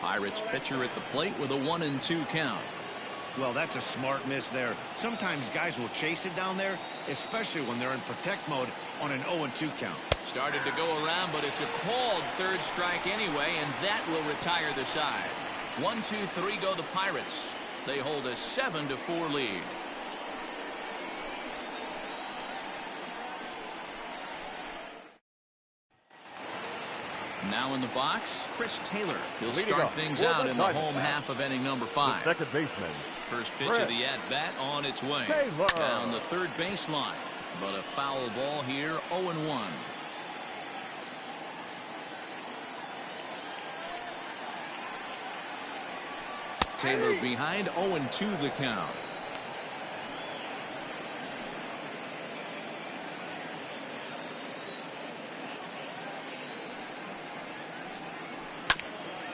Pirates pitcher at the plate with a 1-2 count. Well, that's a smart miss there. Sometimes guys will chase it down there, especially when they're in protect mode on an 0-2 count. Started to go around, but it's a called 3rd strike anyway, and that will retire the side. 1, 2, 3 go the Pirates. They hold a 7-4 lead. Now in the box, Chris Taylor. He'll start things out in the home half of inning number 5. Second baseman. First pitch of the at-bat on its way. Down the third baseline. But a foul ball here, 0-1. Taylor behind, 0-2 the count.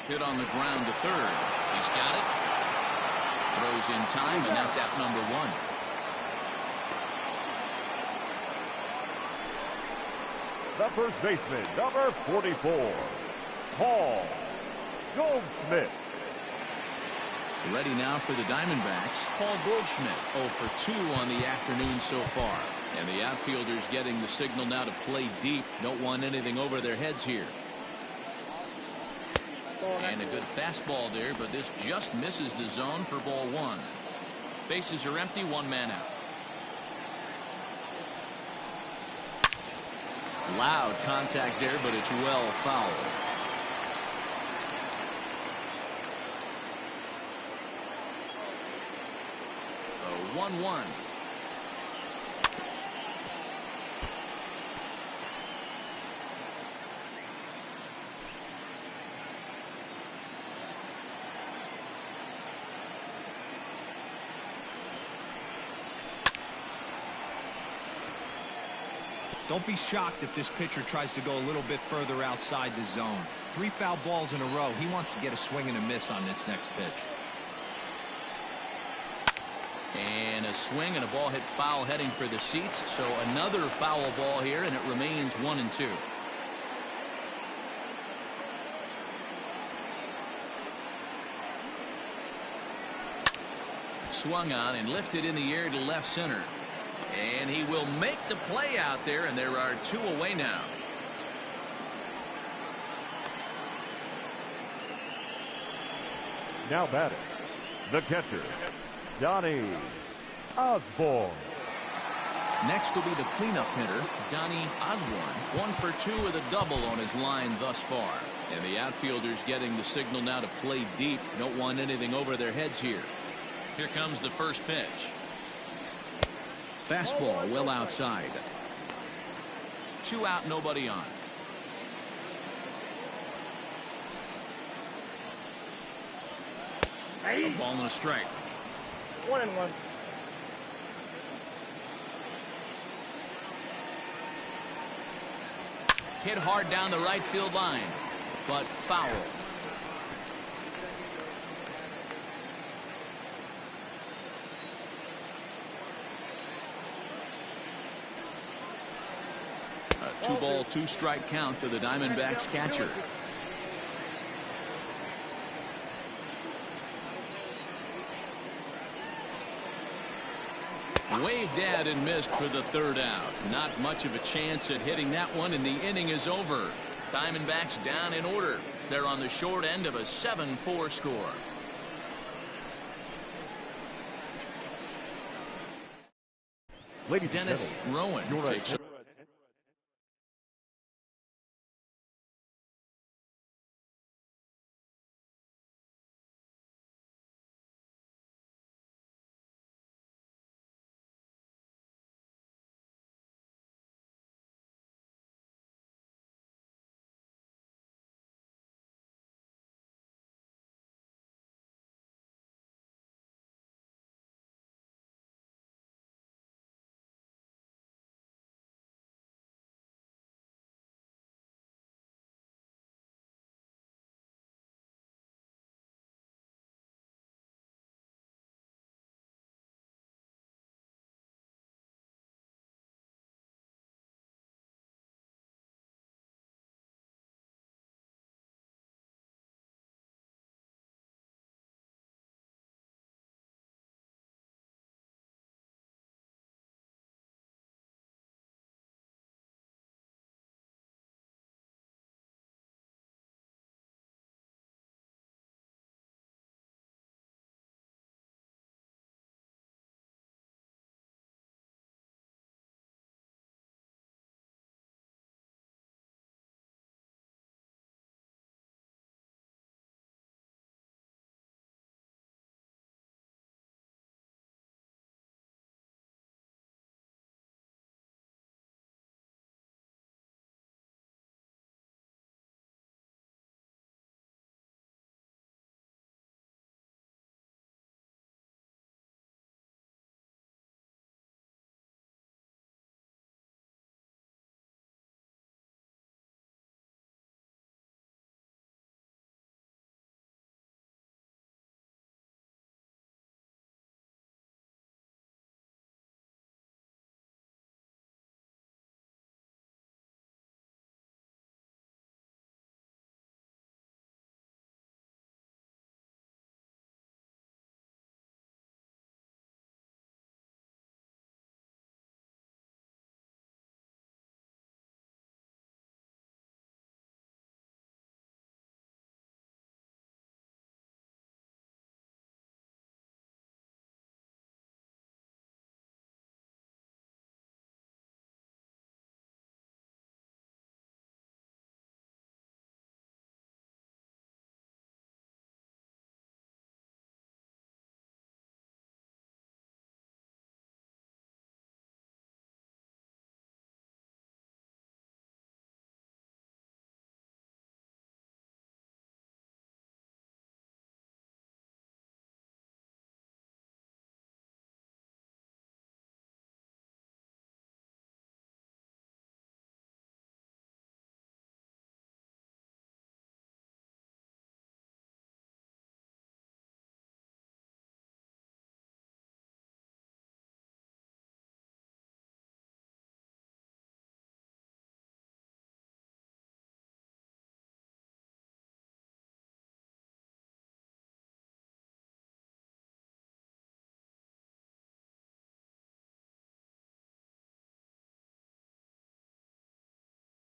Hit on the ground to third. He's got it. Throws in time, and that's out number 1. The first baseman, number 44, Paul Goldschmidt. Ready now for the Diamondbacks. Paul Goldschmidt 0 for 2 on the afternoon so far. And the outfielders getting the signal now to play deep. Don't want anything over their heads here. And a good fastball there, but this just misses the zone for ball 1. Bases are empty, 1 man out. Loud contact there, but it's well fouled. A 1-1. Don't be shocked if this pitcher tries to go a little bit further outside the zone. 3 foul balls in a row. He wants to get a swing and a miss on this next pitch. And a swing and a ball hit foul heading for the seats. So another foul ball here, and it remains 1-2. Swung on and lifted in the air to left center. And he will make the play out there, and there are 2 away now. Now batting, the catcher, Donnie Osborne. Next will be the cleanup hitter, Donnie Osborne. 1 for 2 with a double on his line thus far. And the outfielders getting the signal now to play deep. Don't want anything over their heads here. Here comes the first pitch. Fastball well outside. 2 out, nobody on. A ball and a strike. 1-1. Hit hard down the right field line, but foul. A 2-ball, 2-strike count to the Diamondbacks catcher. Waved at and missed for the 3rd out. Not much of a chance at hitting that one, and the inning is over. Diamondbacks down in order. They're on the short end of a 7-4 score. Dennis Rowan takes it.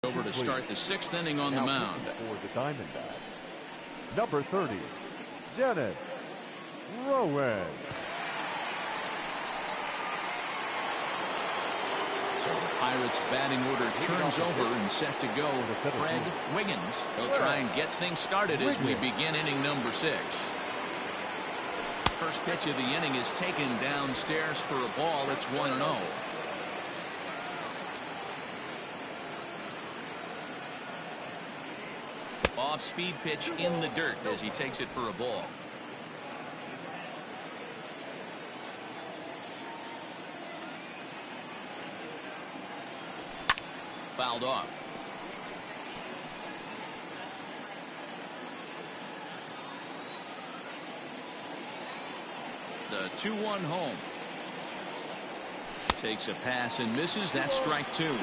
Over to start the 6th inning on the mound. For the Diamondbacks, number 30, Dennis Rowan. So the Pirates batting order turns over and set to go. Fred Wiggins. He'll try and get things started as we begin inning number 6. First pitch of the inning is taken downstairs for a ball. It's 1-0. Off-speed pitch in the dirt as he takes it for a ball. Fouled off. The 2-1 home. Takes a pass and misses. That's strike 2.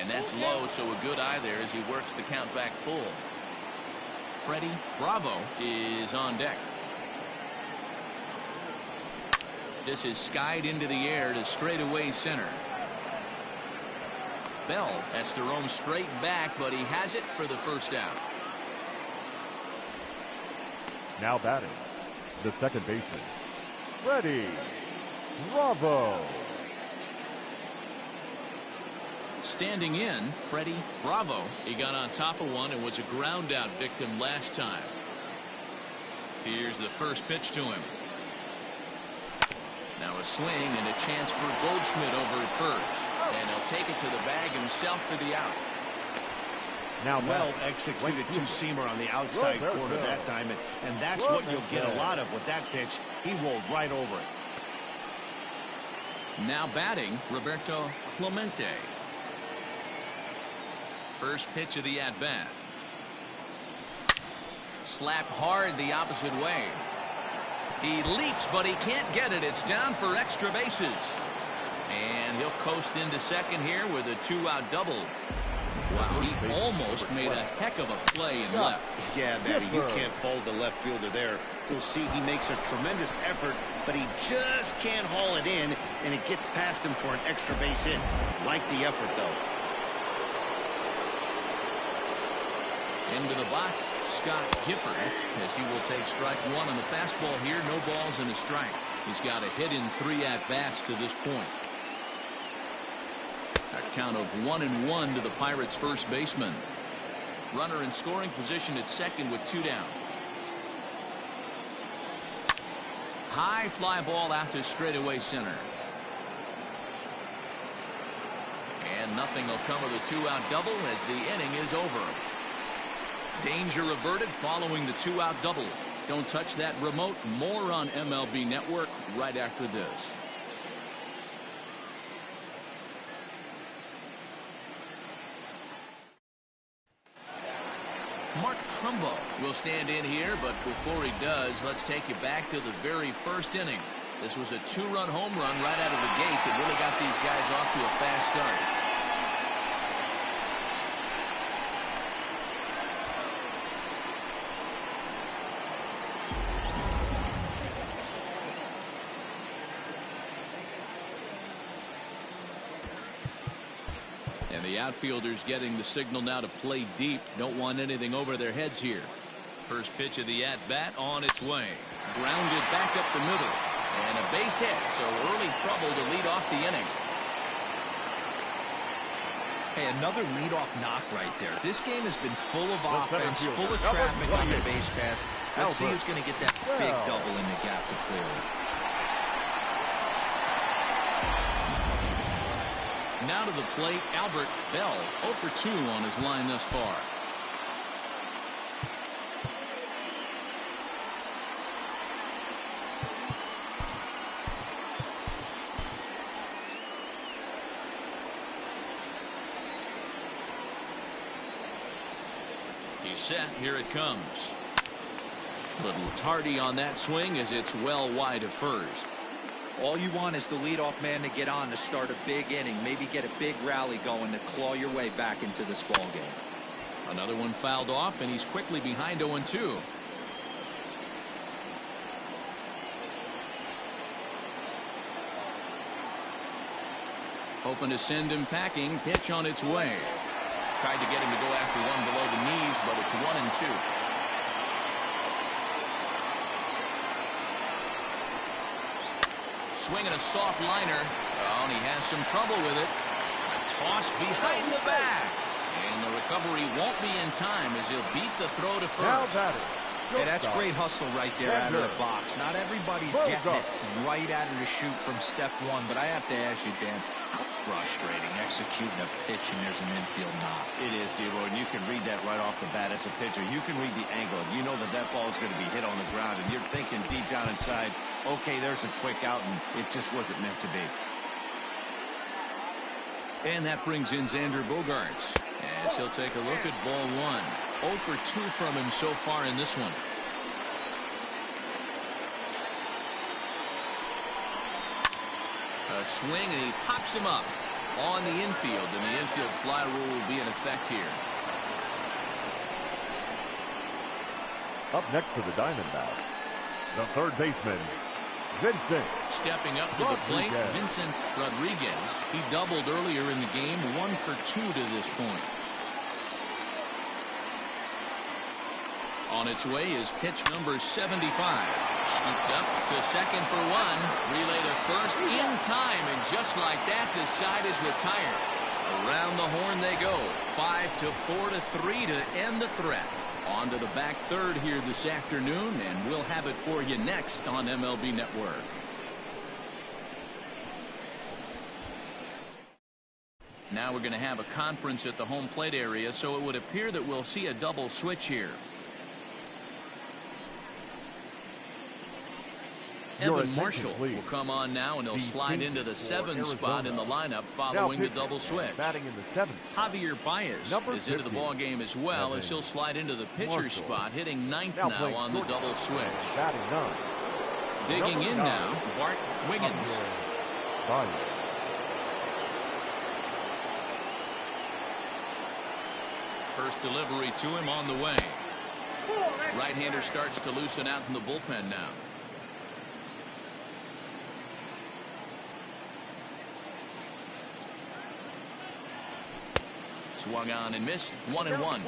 And that's low, so a good eye there as he works the count back full. Freddie Bravo is on deck. This is skied into the air to straightaway center. Bell has to roam straight back, but he has it for the first out. Now batting, the second baseman, Freddie Bravo. Standing in, Freddie Bravo. He got on top of one and was a ground out victim last time. Here's the first pitch to him. Now a swing and a chance for Goldschmidt over at first. And he'll take it to the bag himself for the out. Now well executed two-seamer on the outside corner that time, and that's what you'll get a lot of with that pitch. He rolled right over it. Now batting, Roberto Clemente. First pitch of the at-bat. Slapped hard the opposite way. He leaps, but he can't get it. It's down for extra bases. And he'll coast into second here with a two-out double. Wow, he almost made a heck of a play in left. Yeah, Matty, you can't fault the left fielder there. You'll see he makes a tremendous effort, but he just can't haul it in, and it gets past him for an extra base hit. Like the effort, though. Into the box, Scott Gifford, as he will take strike one on the fastball here. No balls and a strike. He's got a hit in 3 at-bats to this point. A count of 1-1 to the Pirates' first baseman. Runner in scoring position at second with 2 down. High fly ball out to straightaway center. And nothing will come of the 2-out double as the inning is over. Danger averted following the 2-out double. Don't touch that remote. More on MLB Network right after this. Mark Trumbo will stand in here, but before he does, let's take you back to the very first inning. This was a 2-run home run right out of the gate that really got these guys off to a fast start. And the outfielders getting the signal now to play deep. Don't want anything over their heads here. First pitch of the at-bat on its way. Grounded back up the middle. And a base hit, so early trouble to lead off the inning. Hey, another leadoff knock right there. This game has been full of offense, full of traffic on the base pass. Let's see who's going to get that big double in the gap to clear it. Now to the plate, Albert Bell, 0 for 2 on his line thus far. He's set. Here it comes. Little tardy on that swing as it's well wide of first. All you want is the leadoff man to get on to start a big inning, maybe get a big rally going to claw your way back into this ball game. Another one fouled off, and he's quickly behind 0-2. Hoping to send him packing. Pitch on its way. Tried to get him to go after one below the knees, but it's 1-2. Swinging a soft liner. Oh, and he has some trouble with it. A toss behind the back. And the recovery won't be in time as he'll beat the throw to first. Hey, that's great hustle right there out of the box. Not everybody's getting it right out of the chute from step one, but I have to ask you, Dan, how frustrating executing a pitch and there's an infield knock. It is, D-Roy, and you can read that right off the bat as a pitcher. You can read the angle. You know that that ball is going to be hit on the ground, and you're thinking deep down inside, okay, there's a quick out, and it just wasn't meant to be. And that brings in Xander Bogaerts as he'll take a look at ball one. 0 for 2 from him so far in this one. A swing, and he pops him up on the infield, and the infield fly rule will be in effect here. Up next for the Diamondbacks, the third baseman, Vincent. Stepping up to the plate, Vincent Rodriguez. He doubled earlier in the game, 1 for 2 to this point. On its way is pitch number 75. Scooped up to second for 1. Relay to first in time, and just like that, the side is retired. Around the horn they go. 5-4 to 3 to end the threat. On to the back third here this afternoon, and we'll have it for you next on MLB Network. Now we're going to have a conference at the home plate area, so it would appear that we'll see a double switch here. Evan Marshall will come on now, and he'll slide into the 7th spot in the lineup following the double switch. Javier Baez is into the ball game as well, as he'll slide into the pitcher's spot, hitting 9th now on the double switch. Digging in now, Bart Wiggins. First delivery to him on the way. Right-hander starts to loosen out in the bullpen now. Swung on and missed. 1-1.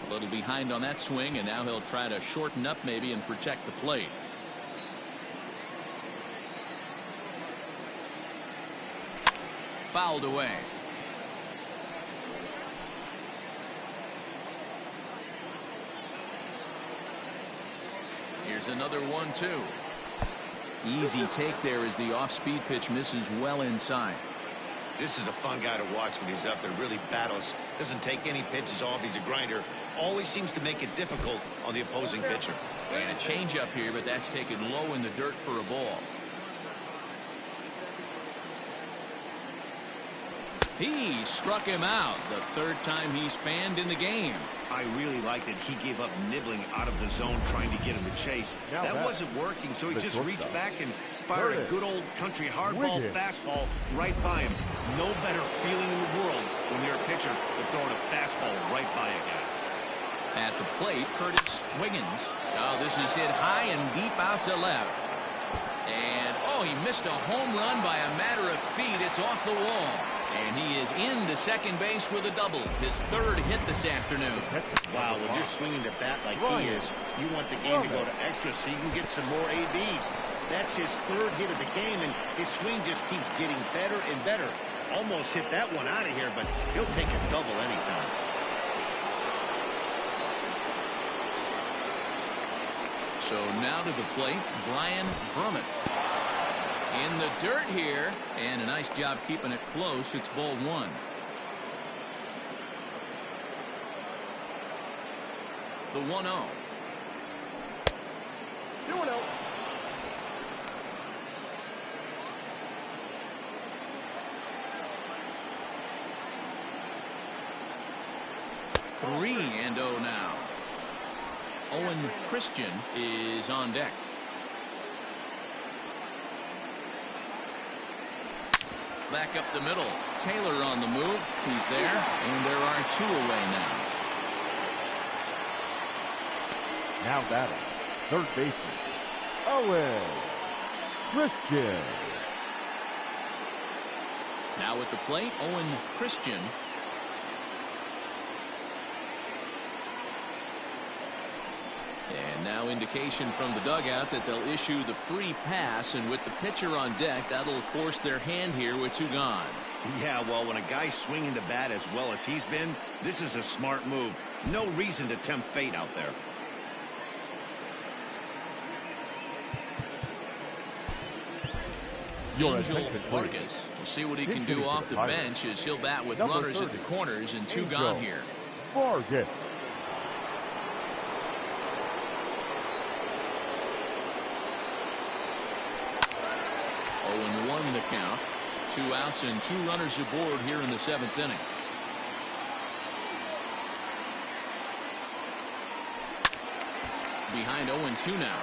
A little behind on that swing, and now he'll try to shorten up maybe and protect the plate. Fouled away. Here's another 1-2. Easy take there as the off-speed pitch misses well inside. This is a fun guy to watch when he's up there. Really battles. Doesn't take any pitches off. He's a grinder. Always seems to make it difficult on the opposing pitcher. And a changeup here, but that's taken low in the dirt for a ball. He struck him out, the third time he's fanned in the game. I really liked it. He gave up nibbling out of the zone trying to get him to chase. That wasn't working, so he just reached back and fired a good old country hardball fastball right by him. No better feeling in the world when you're a pitcher than throwing a fastball right by a guy. At the plate, Curtis Wiggins. Oh, this is hit high and deep out to left. And, oh, he missed a home run by a matter of feet. It's off the wall. And he is into second base with a double. His third hit this afternoon. Wow, when you're swinging the bat like he is, you want the game to go to extra so you can get some more ABs. That's his third hit of the game, and his swing just keeps getting better and better. Almost hit that one out of here, but he'll take a double anytime. So now to the plate, Brian Berman. In the dirt here, and a nice job keeping it close. It's ball 1. The 1-0. 2-0. Three and 0 now. Owen Christian is on deck. Back up the middle. Taylor on the move. He's there, and there are 2 away now. Now batting, third baseman, Owen Christian. Now at the plate, Owen Christian. And now indication from the dugout that they'll issue the free pass, and with the pitcher on deck, that'll force their hand here with 2 gone. Yeah, well, when a guy's swinging the bat as well as he's been, this is a smart move. No reason to tempt fate out there. Angel Vargas. We'll see what he can do off the bench as he'll bat with runners at the corners and 2 gone here. Vargas. 0-1 the count. 2 outs and 2 runners aboard here in the 7th inning. Behind 0-2 now.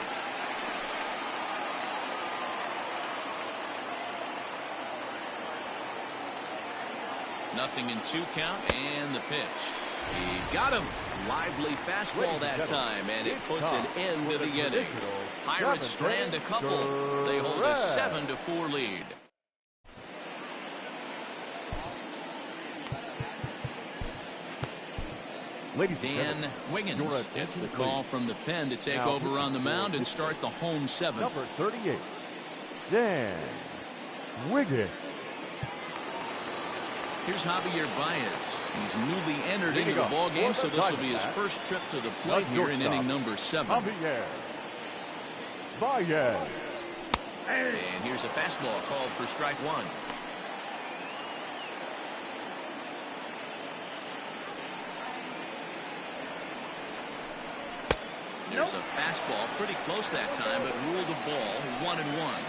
0-2 count, and the pitch. He got him. Lively fastball that time, and it puts an end to the inning. Pirates strand a couple. They hold a 7-4 lead. Dan Wiggins gets the call from the pen to take over on the mound and start the home 7th. Number 38, Dan Wiggins. Here's Javier Baez. He's newly entered into the ball game, so this will be his first trip to the plate here in inning number 7. Javier Baez. And here's a fastball called for strike 1. There's a fastball pretty close that time, but ruled a ball 1-1.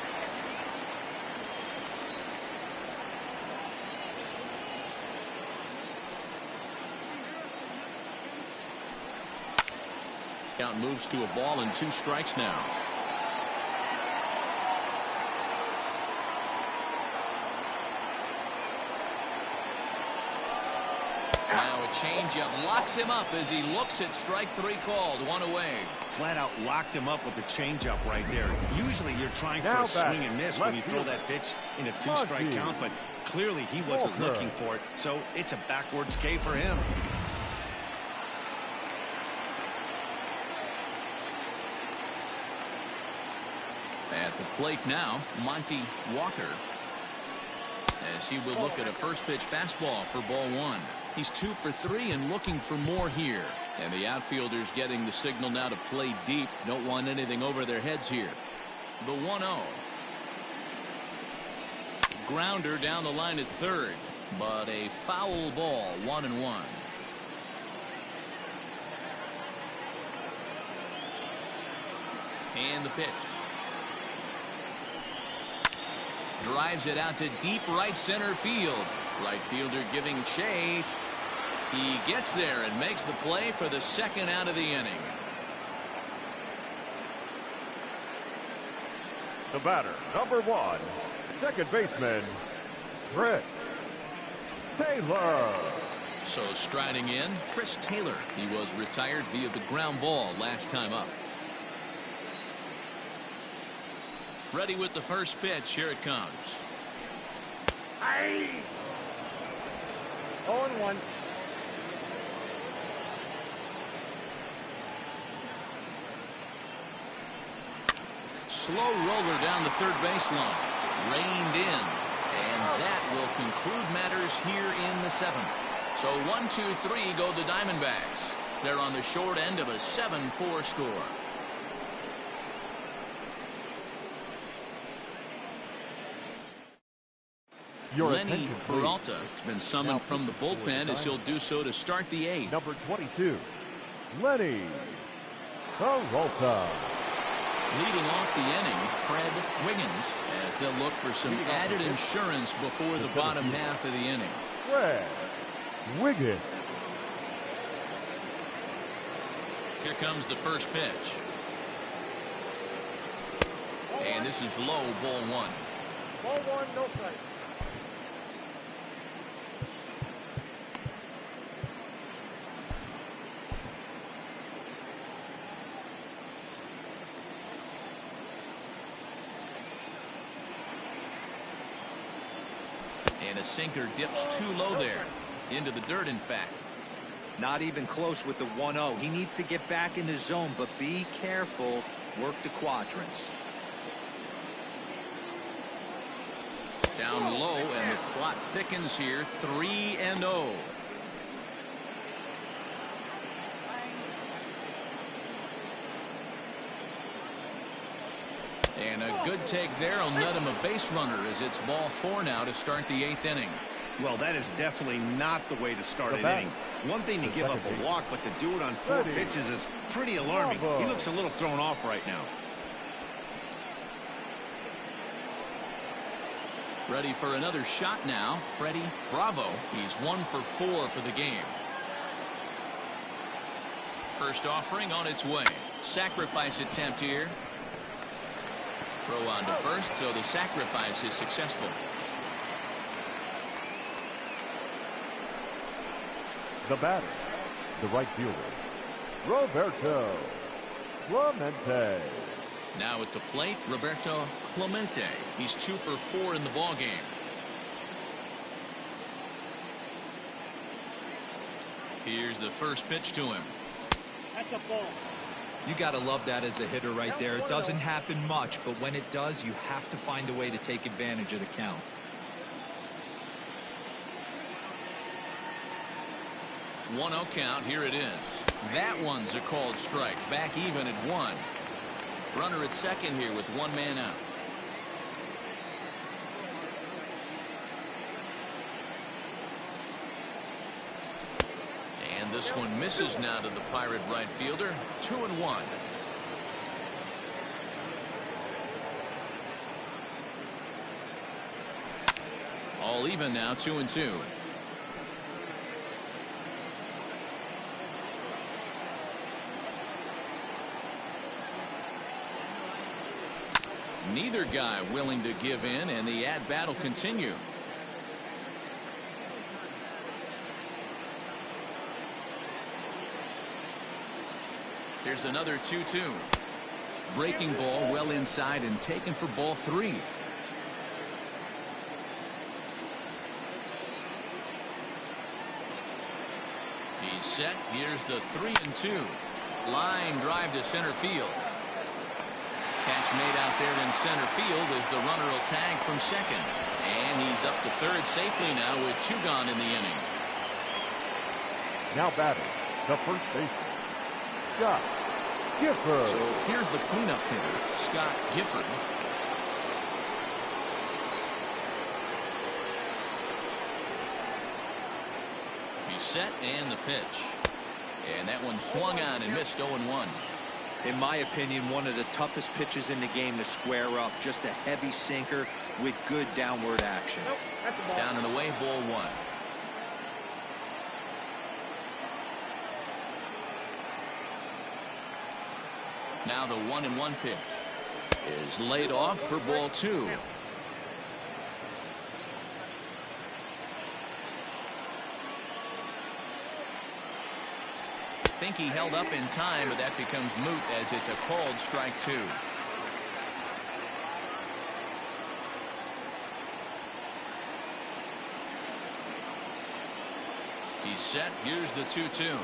Count moves to a ball and 2 strikes now. Now a changeup locks him up as he looks at strike 3 called. 1 away. Flat out locked him up with the changeup right there. Usually you're trying for a swing and miss when you throw that pitch in a 2-strike count, but clearly he wasn't looking for it, so it's a backwards K for him. At the plate now, Monty Walker, as he will look at a first pitch fastball for ball 1. He's 2 for 3 and looking for more here. And the outfielders getting the signal now to play deep. Don't want anything over their heads here. The 1-0. Grounder down the line at third, but a foul ball. 1-1. And the pitch. Drives it out to deep right center field. Right fielder giving chase. He gets there and makes the play for the 2nd out of the inning. The batter, number 1, second baseman, Chris Taylor. So striding in, Chris Taylor. He was retired via the ground ball last time up. Ready with the first pitch. Here it comes. 0-1. Slow roller down the third baseline. Reined in. And that will conclude matters here in the 7th. So 1-2-3 go the Diamondbacks. They're on the short end of a 7-4 score. Lenny Peralta has been summoned from the bullpen as he'll do so to start the 8th. Number 22, Lenny Peralta. Leading off the inning, Fred Wiggins, as they'll look for some added insurance before the bottom half of the inning. Fred Wiggins. Here comes the first pitch. And this is low, ball 1. Ball 1, no strike. And a sinker dips too low there. Into the dirt, in fact. Not even close with the 1-0. He needs to get back in the zone, but be careful. Work the quadrants. Down low, and the plot thickens here. 3-0. And a good take there will net him a base runner as it's ball 4 now to start the 8th inning. Well, that is definitely not the way to start an inning. One thing to give up a walk, but to do it on 4 pitches is pretty alarming. He looks a little thrown off right now. Ready for another shot now. Freddie Bravo. He's 1 for 4 for the game. First offering on its way. Sacrifice attempt here. Throw on to first, so the sacrifice is successful. The batter, the right fielder, Roberto Clemente. Now at the plate, Roberto Clemente. He's 2 for 4 in the ballgame. Here's the first pitch to him. That's a ball. You got to love that as a hitter right there. It doesn't happen much, but when it does, you have to find a way to take advantage of the count. One 0 count. Here it is. That one's a called strike. Back even at 1. Runner at second here with 1 man out. And this one misses now to the Pirate right fielder. 2-1. All even now, 2-2. Neither guy willing to give in, and the at-bat will continue. Here's another 2-2. Breaking ball well inside and taken for ball 3. He's set. Here's the 3-2. Line drive to center field. Catch made out there in center field as the runner will tag from second. And he's up to third safely now with 2 gone in the inning. Now batting, the first baseman, Scott Gifford. So here's the cleanup hitter, Scott Gifford. He's set and the pitch. And that one swung on and missed 0-1. In my opinion, one of the toughest pitches in the game to square up. Just a heavy sinker with good downward action. Nope, that's a ball. Down and away, ball 1. Now the 1-1 pitch is laid off for ball 2. Think he held up in time, but that becomes moot as it's a called strike 2. He's set. Here's the 2-2.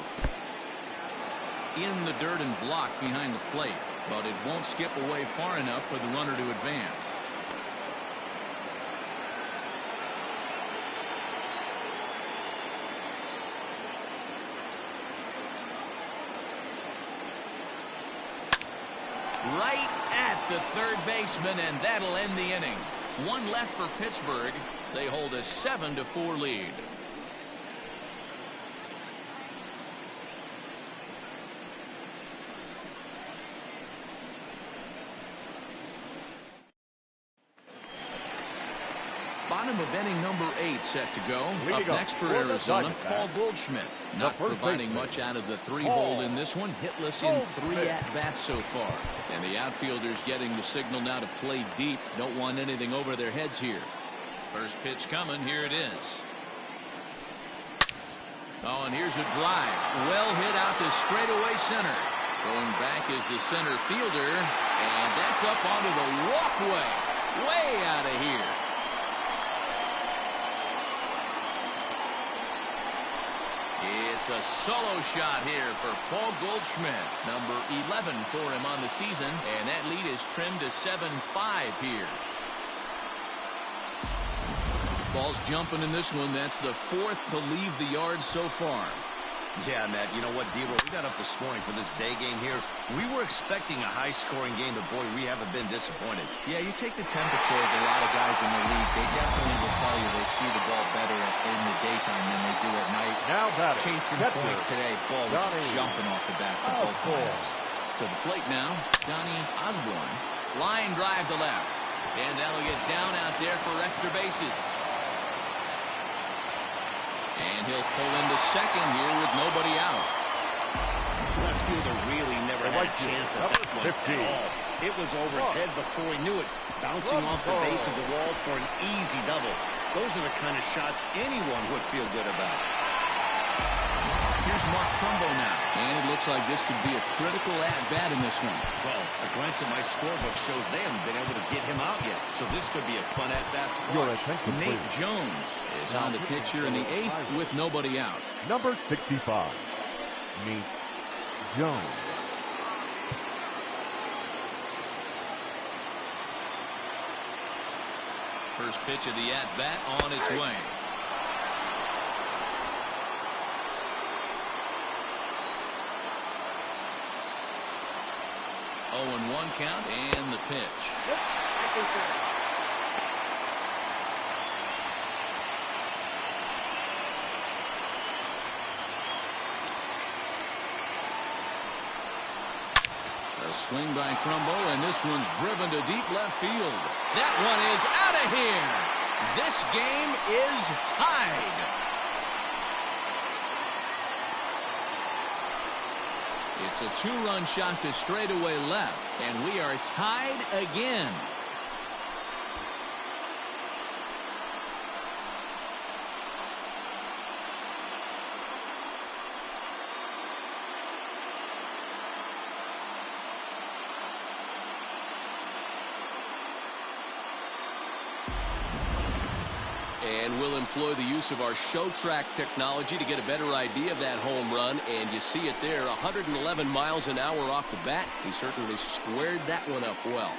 In the dirt and blocked behind the plate, but it won't skip away far enough for the runner to advance. Right at the third baseman, and that'll end the inning. 1 left for Pittsburgh. They hold a 7-4 lead. Bottom of inning number 8 set to go. Up next for Arizona, Paul Goldschmidt. Not providing much out of the 3-hole in this one. Hitless in 3 at-bats so far. And the outfielders getting the signal now to play deep. Don't want anything over their heads here. First pitch coming. Here it is. Oh, and here's a drive. Well hit out to straightaway center. Going back is the center fielder. And that's up onto the walkway. Way out of here. It's a solo shot here for Paul Goldschmidt. Number 11 for him on the season. And that lead is trimmed to 7-5 here. Ball's jumping in this one. That's the 4th to leave the yard so far. Yeah, Matt, you know what, D-Roll, we got up this morning for this day game here. We were expecting a high-scoring game, but, boy, we haven't been disappointed. Yeah, you take the temperature of a lot of guys in the league. They definitely will tell you they see the ball better in the daytime than they do at night. Now batting, Case in point today, ball was jumping off the bats at both times. To the plate now, Donnie Osborne. Line drive to left. And that'll get down out there for extra bases. And he'll pull into second here with nobody out. Left fielder really never had a chance at that one at all. It was over his head before he knew it. Bouncing off the base of the wall for an easy double. Those are the kind of shots anyone would feel good about. here's Mark Trumbo now. And it looks like this could be a critical at-bat in this one. Well, a glance at my scorebook shows they haven't been able to get him out yet. So this could be a fun at-bat to watch. Nate Jones is on the pitch here in the 8th with nobody out. Number 65, Nate Jones. First pitch of the at-bat on its way. 0-1 count and the pitch. A swing by Trumbo, and this one's driven to deep left field. That one is out of here. This game is tied. It's a two-run shot to straightaway left, and we are tied again. And we'll employ the use of our show track technology to get a better idea of that home run. And you see it there, 111 miles an hour off the bat. He certainly squared that one up well.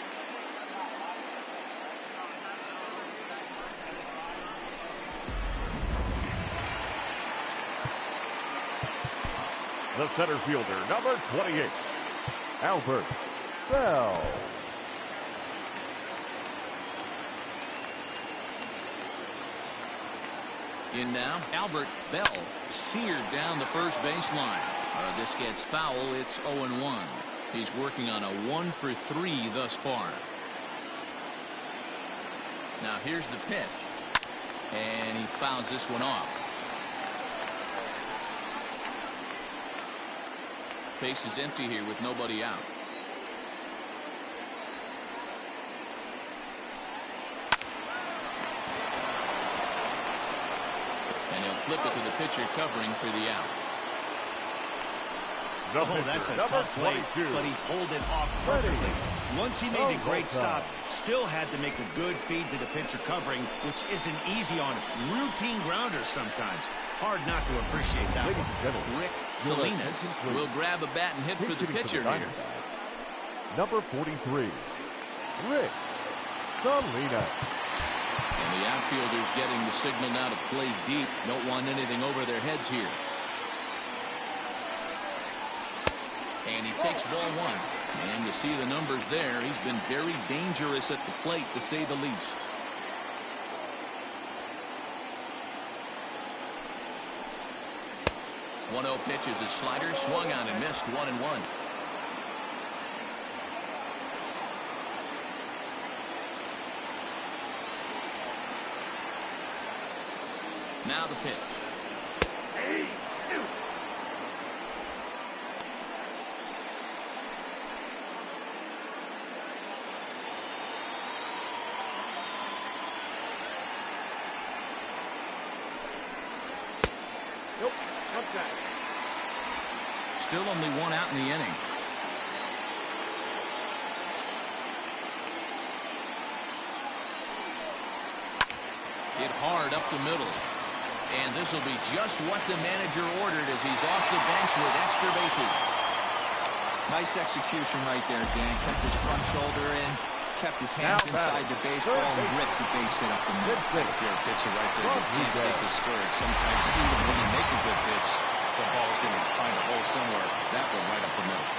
The center fielder, number 28, Albert Bell. In now, Albert Bell seared down the first baseline. This gets foul. It's 0-1. He's working on a 1-for-3 thus far. Now here's the pitch. And he fouls this one off. Base is empty here with nobody out. And he'll flip it to the pitcher covering for the out. That's a tough play, but he pulled it off perfectly. Once he made a great stop, still had to make a good feed to the pitcher covering, which isn't easy on routine grounders sometimes. Hard not to appreciate that one. Rick Salinas will grab a bat and hit for the pitcher here. Number 43, Rick Salinas. And the outfielders getting the signal now to play deep. Don't want anything over their heads here. And he takes ball one. And you see the numbers there. He's been very dangerous at the plate, to say the least. One-0 pitch is a slider, swung on and missed. 1-1. Now the pitch. Nope. Okay. Still only one out in the inning. Hit hard up the middle. And this will be just what the manager ordered as he's off the bench with extra bases. Nice execution right there, Dan. Kept his front shoulder in, kept his hands inside the baseball, and ripped the base hit up the middle. Good pitcher right there. You can't get discouraged. Sometimes even when you make a good pitch, the ball's going to find a hole somewhere. That one right up the middle.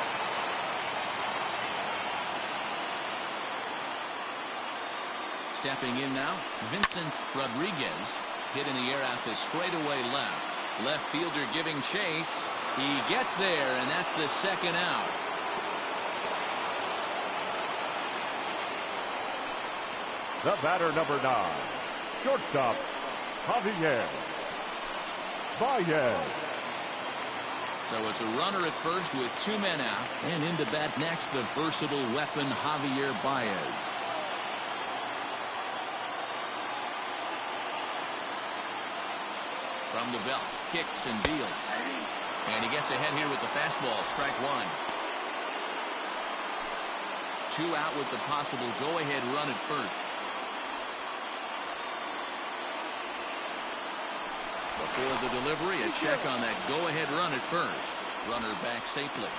Stepping in now, Vincent Rodriguez. Hit in the air out to straightaway left. Left fielder giving chase. He gets there, and that's the second out. The batter, number 9, shortstop, Javier Baez. So it's a runner at first with 2 men out. And into bat next, the versatile weapon, Javier Baez. From the belt, kicks and deals. And he gets ahead here with the fastball. Strike one. 2 out with the possible go-ahead run at first. Before the delivery, a check on that go-ahead run at first. Runner back safely.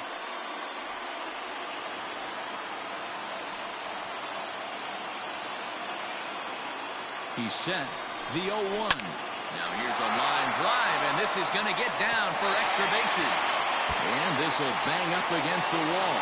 He's set. The 0-1. Now here's a line drive, and this is going to get down for extra bases. And this will bang up against the wall.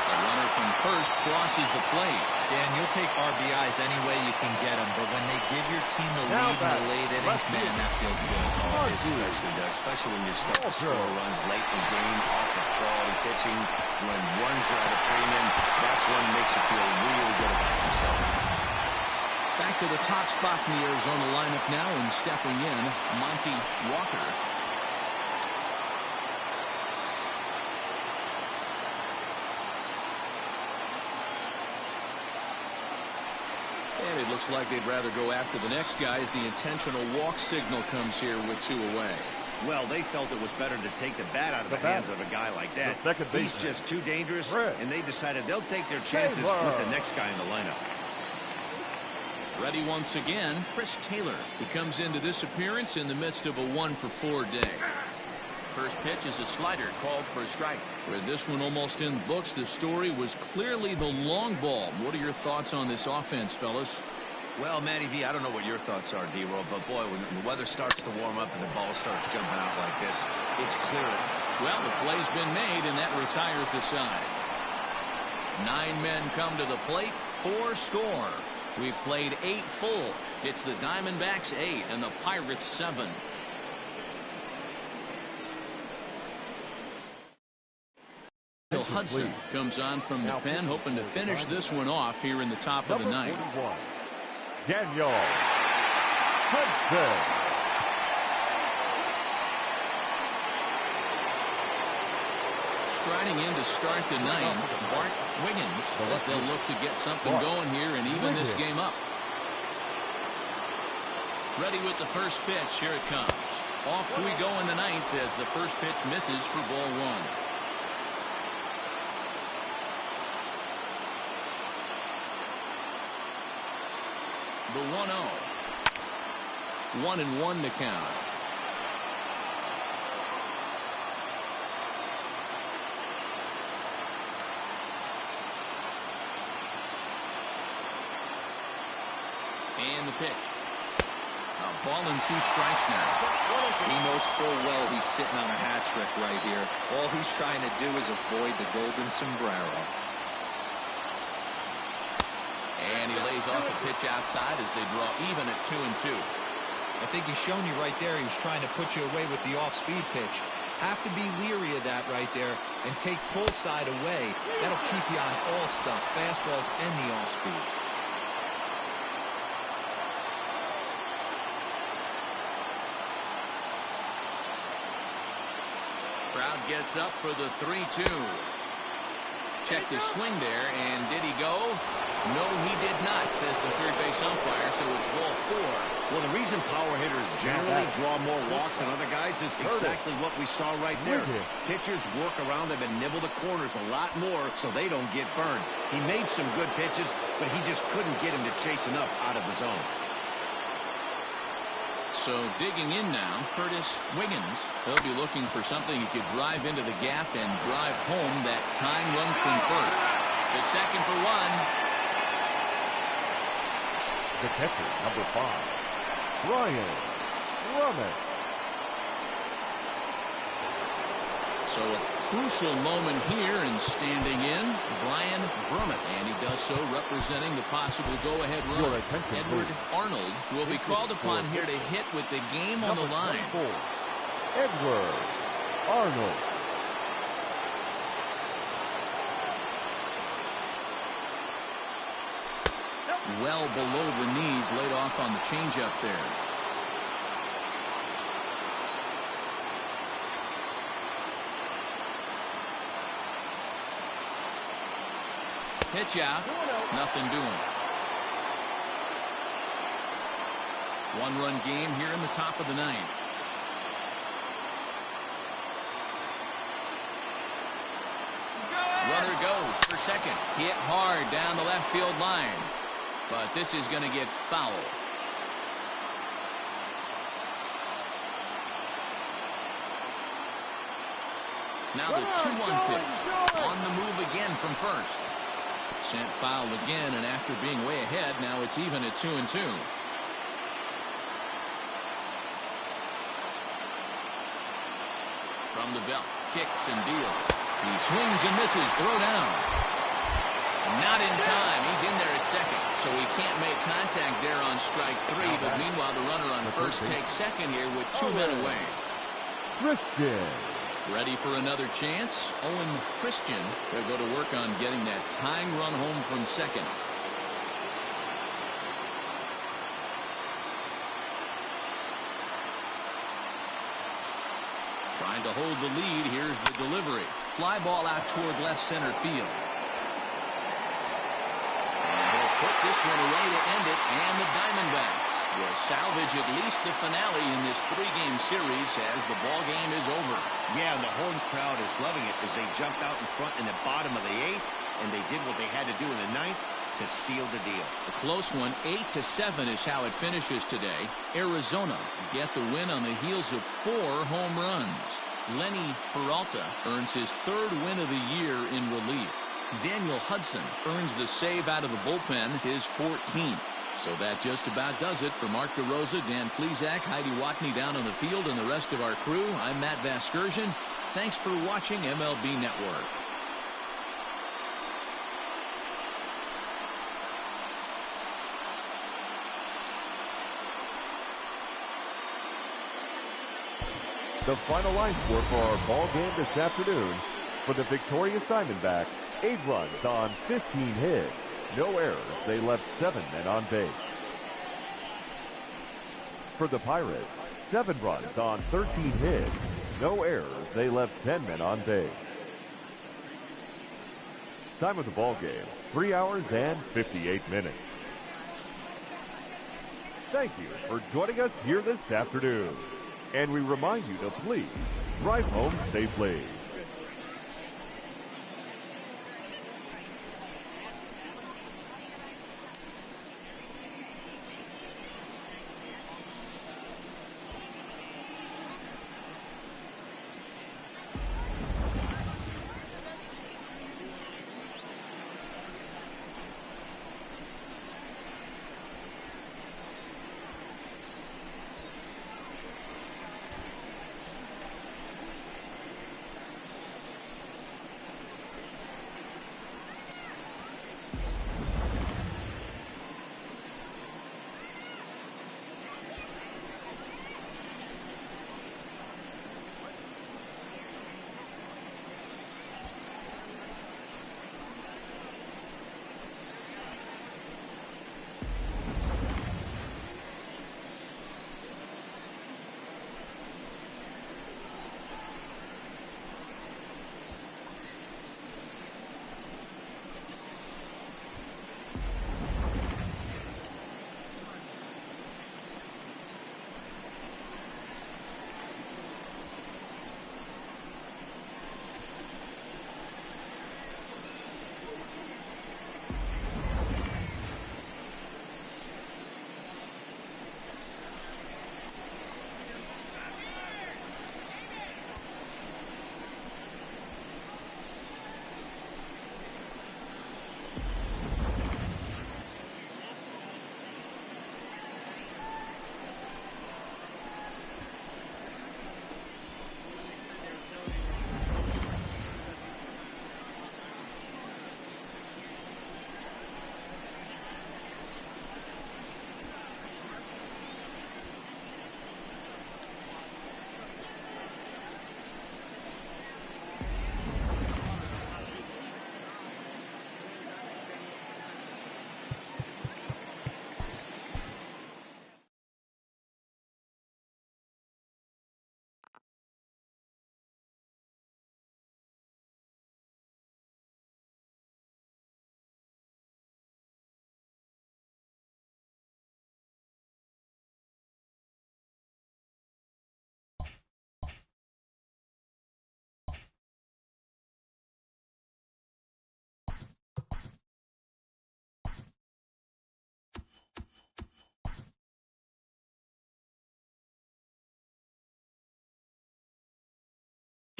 The runner from first crosses the plate. Dan, you'll take RBIs any way you can get them, but when they give your team the lead in the late innings, man, that feels good. Oh, it especially does, especially when you start to score runs late in the game off of quality pitching. When runs are at a premium, that's when it makes you feel really good about yourself. Back to the top spot in the Arizona lineup now, and stepping in, Monty Walker. And it looks like they'd rather go after the next guy as the intentional walk signal comes here with 2 away. Well, they felt it was better to take the bat out of the hands of a guy like that. He's just too dangerous, and they decided they'll take their chances with the next guy in the lineup. Ready once again, Chris Taylor. He comes into this appearance in the midst of a 1-for-4 day. First pitch is a slider called for a strike. With this one almost in books, the story was clearly the long ball. What are your thoughts on this offense, fellas? Well, Matty V, I don't know what your thoughts are, D-Roll, but boy, when the weather starts to warm up and the ball starts jumping out like this, it's clear. Well, the play's been made, and that retires the side. 9 men come to the plate, 4 score. We've played 8 full. It's the Diamondbacks 8 and the Pirates 7. Hudson comes on from the pen, hoping to finish this one off here in the top of the ninth. Daniel Hudson. Striding in to start the ninth, Bart Wiggins, as they'll look to get something going here and even this game up. Ready with the first pitch. Here it comes. Off we go in the ninth as the first pitch misses for ball 1. The 1-0. 1-1 to count. And the pitch. A ball and 2 strikes now. He knows full well he's sitting on a hat trick right here. All he's trying to do is avoid the golden sombrero. And he lays off a pitch outside as they draw even at 2-2. I think he's shown you right there he was trying to put you away with the off-speed pitch. Have to be leery of that right there and take pull side away. That'll keep you on all stuff, fastballs and the off-speed. Crowd gets up for the 3-2. Check the swing there, and did he go? No, he did not, says the third base umpire, so it's ball 4. Well, the reason power hitters generally draw more walks than other guys is exactly what we saw right there. Pitchers work around them and nibble the corners a lot more so they don't get burned. He made some good pitches, but he just couldn't get him to chase enough out of the zone. So digging in now, Curtis Wiggins. He'll be looking for something he could drive into the gap and drive home that tying run from first. The second for 1. The catcher, number 5, Ryan Brummett. So a crucial moment here, and standing in, Brian Brummett, and he does so representing the possible go-ahead run. Edward Arnold will be called upon here to hit with the game on the line. Edward Arnold. Well below the knees, laid off on the changeup there. Pitch out, nothing doing. 1-run game here in the top of the ninth. second. Hit hard down the left field line. But this is going to get foul. Now the 2-1 pitch. On the move again from first. Sent foul again, and after being way ahead, now it's even at 2-2. From the belt, kicks and deals. He swings and misses. Throw down. Not in time. He's in there at second, so he can't make contact there on strike 3. But meanwhile, the runner on first takes second here with 2 men away. Christian. Ready for another chance? Owen Christian will go to work on getting that tying run home from second. Trying to hold the lead. Here's the delivery. Fly ball out toward left center field. And he'll put this one away to end it, and the Diamondbacks will salvage at least the finale in this 3-game series as the ball game is over. Yeah, and the home crowd is loving it as they jumped out in front in the bottom of the 8th, and they did what they had to do in the 9th to seal the deal. A close one. 8-7 is how it finishes today. Arizona get the win on the heels of 4 home runs. Lenny Peralta earns his 3rd win of the year in relief. Daniel Hudson earns the save out of the bullpen, his 14th. So that just about does it. For Mark DeRosa, Dan Plesac, Heidi Watney down on the field, and the rest of our crew, I'm Matt Vasgersian. Thanks for watching MLB Network. The final line score for our ball game this afternoon: for the victorious Diamondbacks, 8 runs on 15 hits. No errors. They left 7 men on base. For the Pirates, 7 runs on 13 hits. No errors. They left 10 men on base. Time of the ball game, 3 hours and 58 minutes. Thank you for joining us here this afternoon. And we remind you to please drive home safely.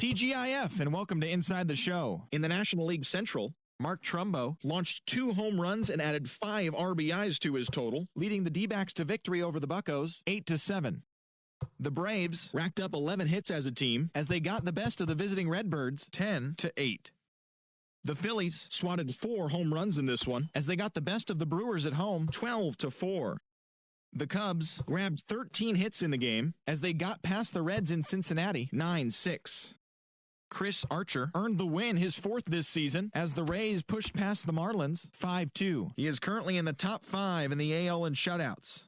TGIF, and welcome to Inside the Show. In the National League Central, Mark Trumbo launched 2 home runs and added 5 RBIs to his total, leading the D-backs to victory over the Buccos 8-7. The Braves racked up 11 hits as a team as they got the best of the visiting Redbirds 10-8. The Phillies swatted 4 home runs in this one as they got the best of the Brewers at home 12-4. The Cubs grabbed 13 hits in the game as they got past the Reds in Cincinnati 9-6. Chris Archer earned the win, his 4th this season, as the Rays pushed past the Marlins 5-2. He is currently in the top 5 in the AL in shutouts.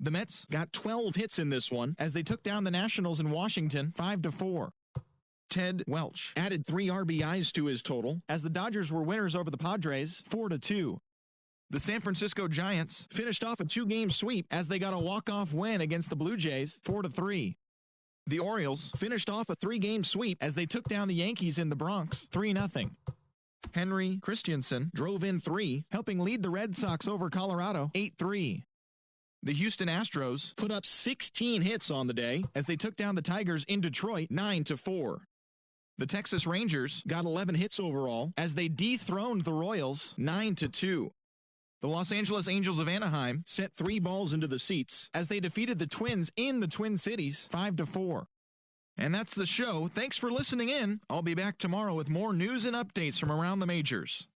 The Mets got 12 hits in this one as they took down the Nationals in Washington 5-4. Ted Welch added 3 RBIs to his total as the Dodgers were winners over the Padres 4-2. The San Francisco Giants finished off a 2-game sweep as they got a walk-off win against the Blue Jays 4-3. The Orioles finished off a 3-game sweep as they took down the Yankees in the Bronx 3-0. Henry Christensen drove in 3, helping lead the Red Sox over Colorado 8-3. The Houston Astros put up 16 hits on the day as they took down the Tigers in Detroit 9-4. The Texas Rangers got 11 hits overall as they dethroned the Royals 9-2. The Los Angeles Angels of Anaheim sent 3 balls into the seats as they defeated the Twins in the Twin Cities 5-4. And that's the show. Thanks for listening in. I'll be back tomorrow with more news and updates from around the majors.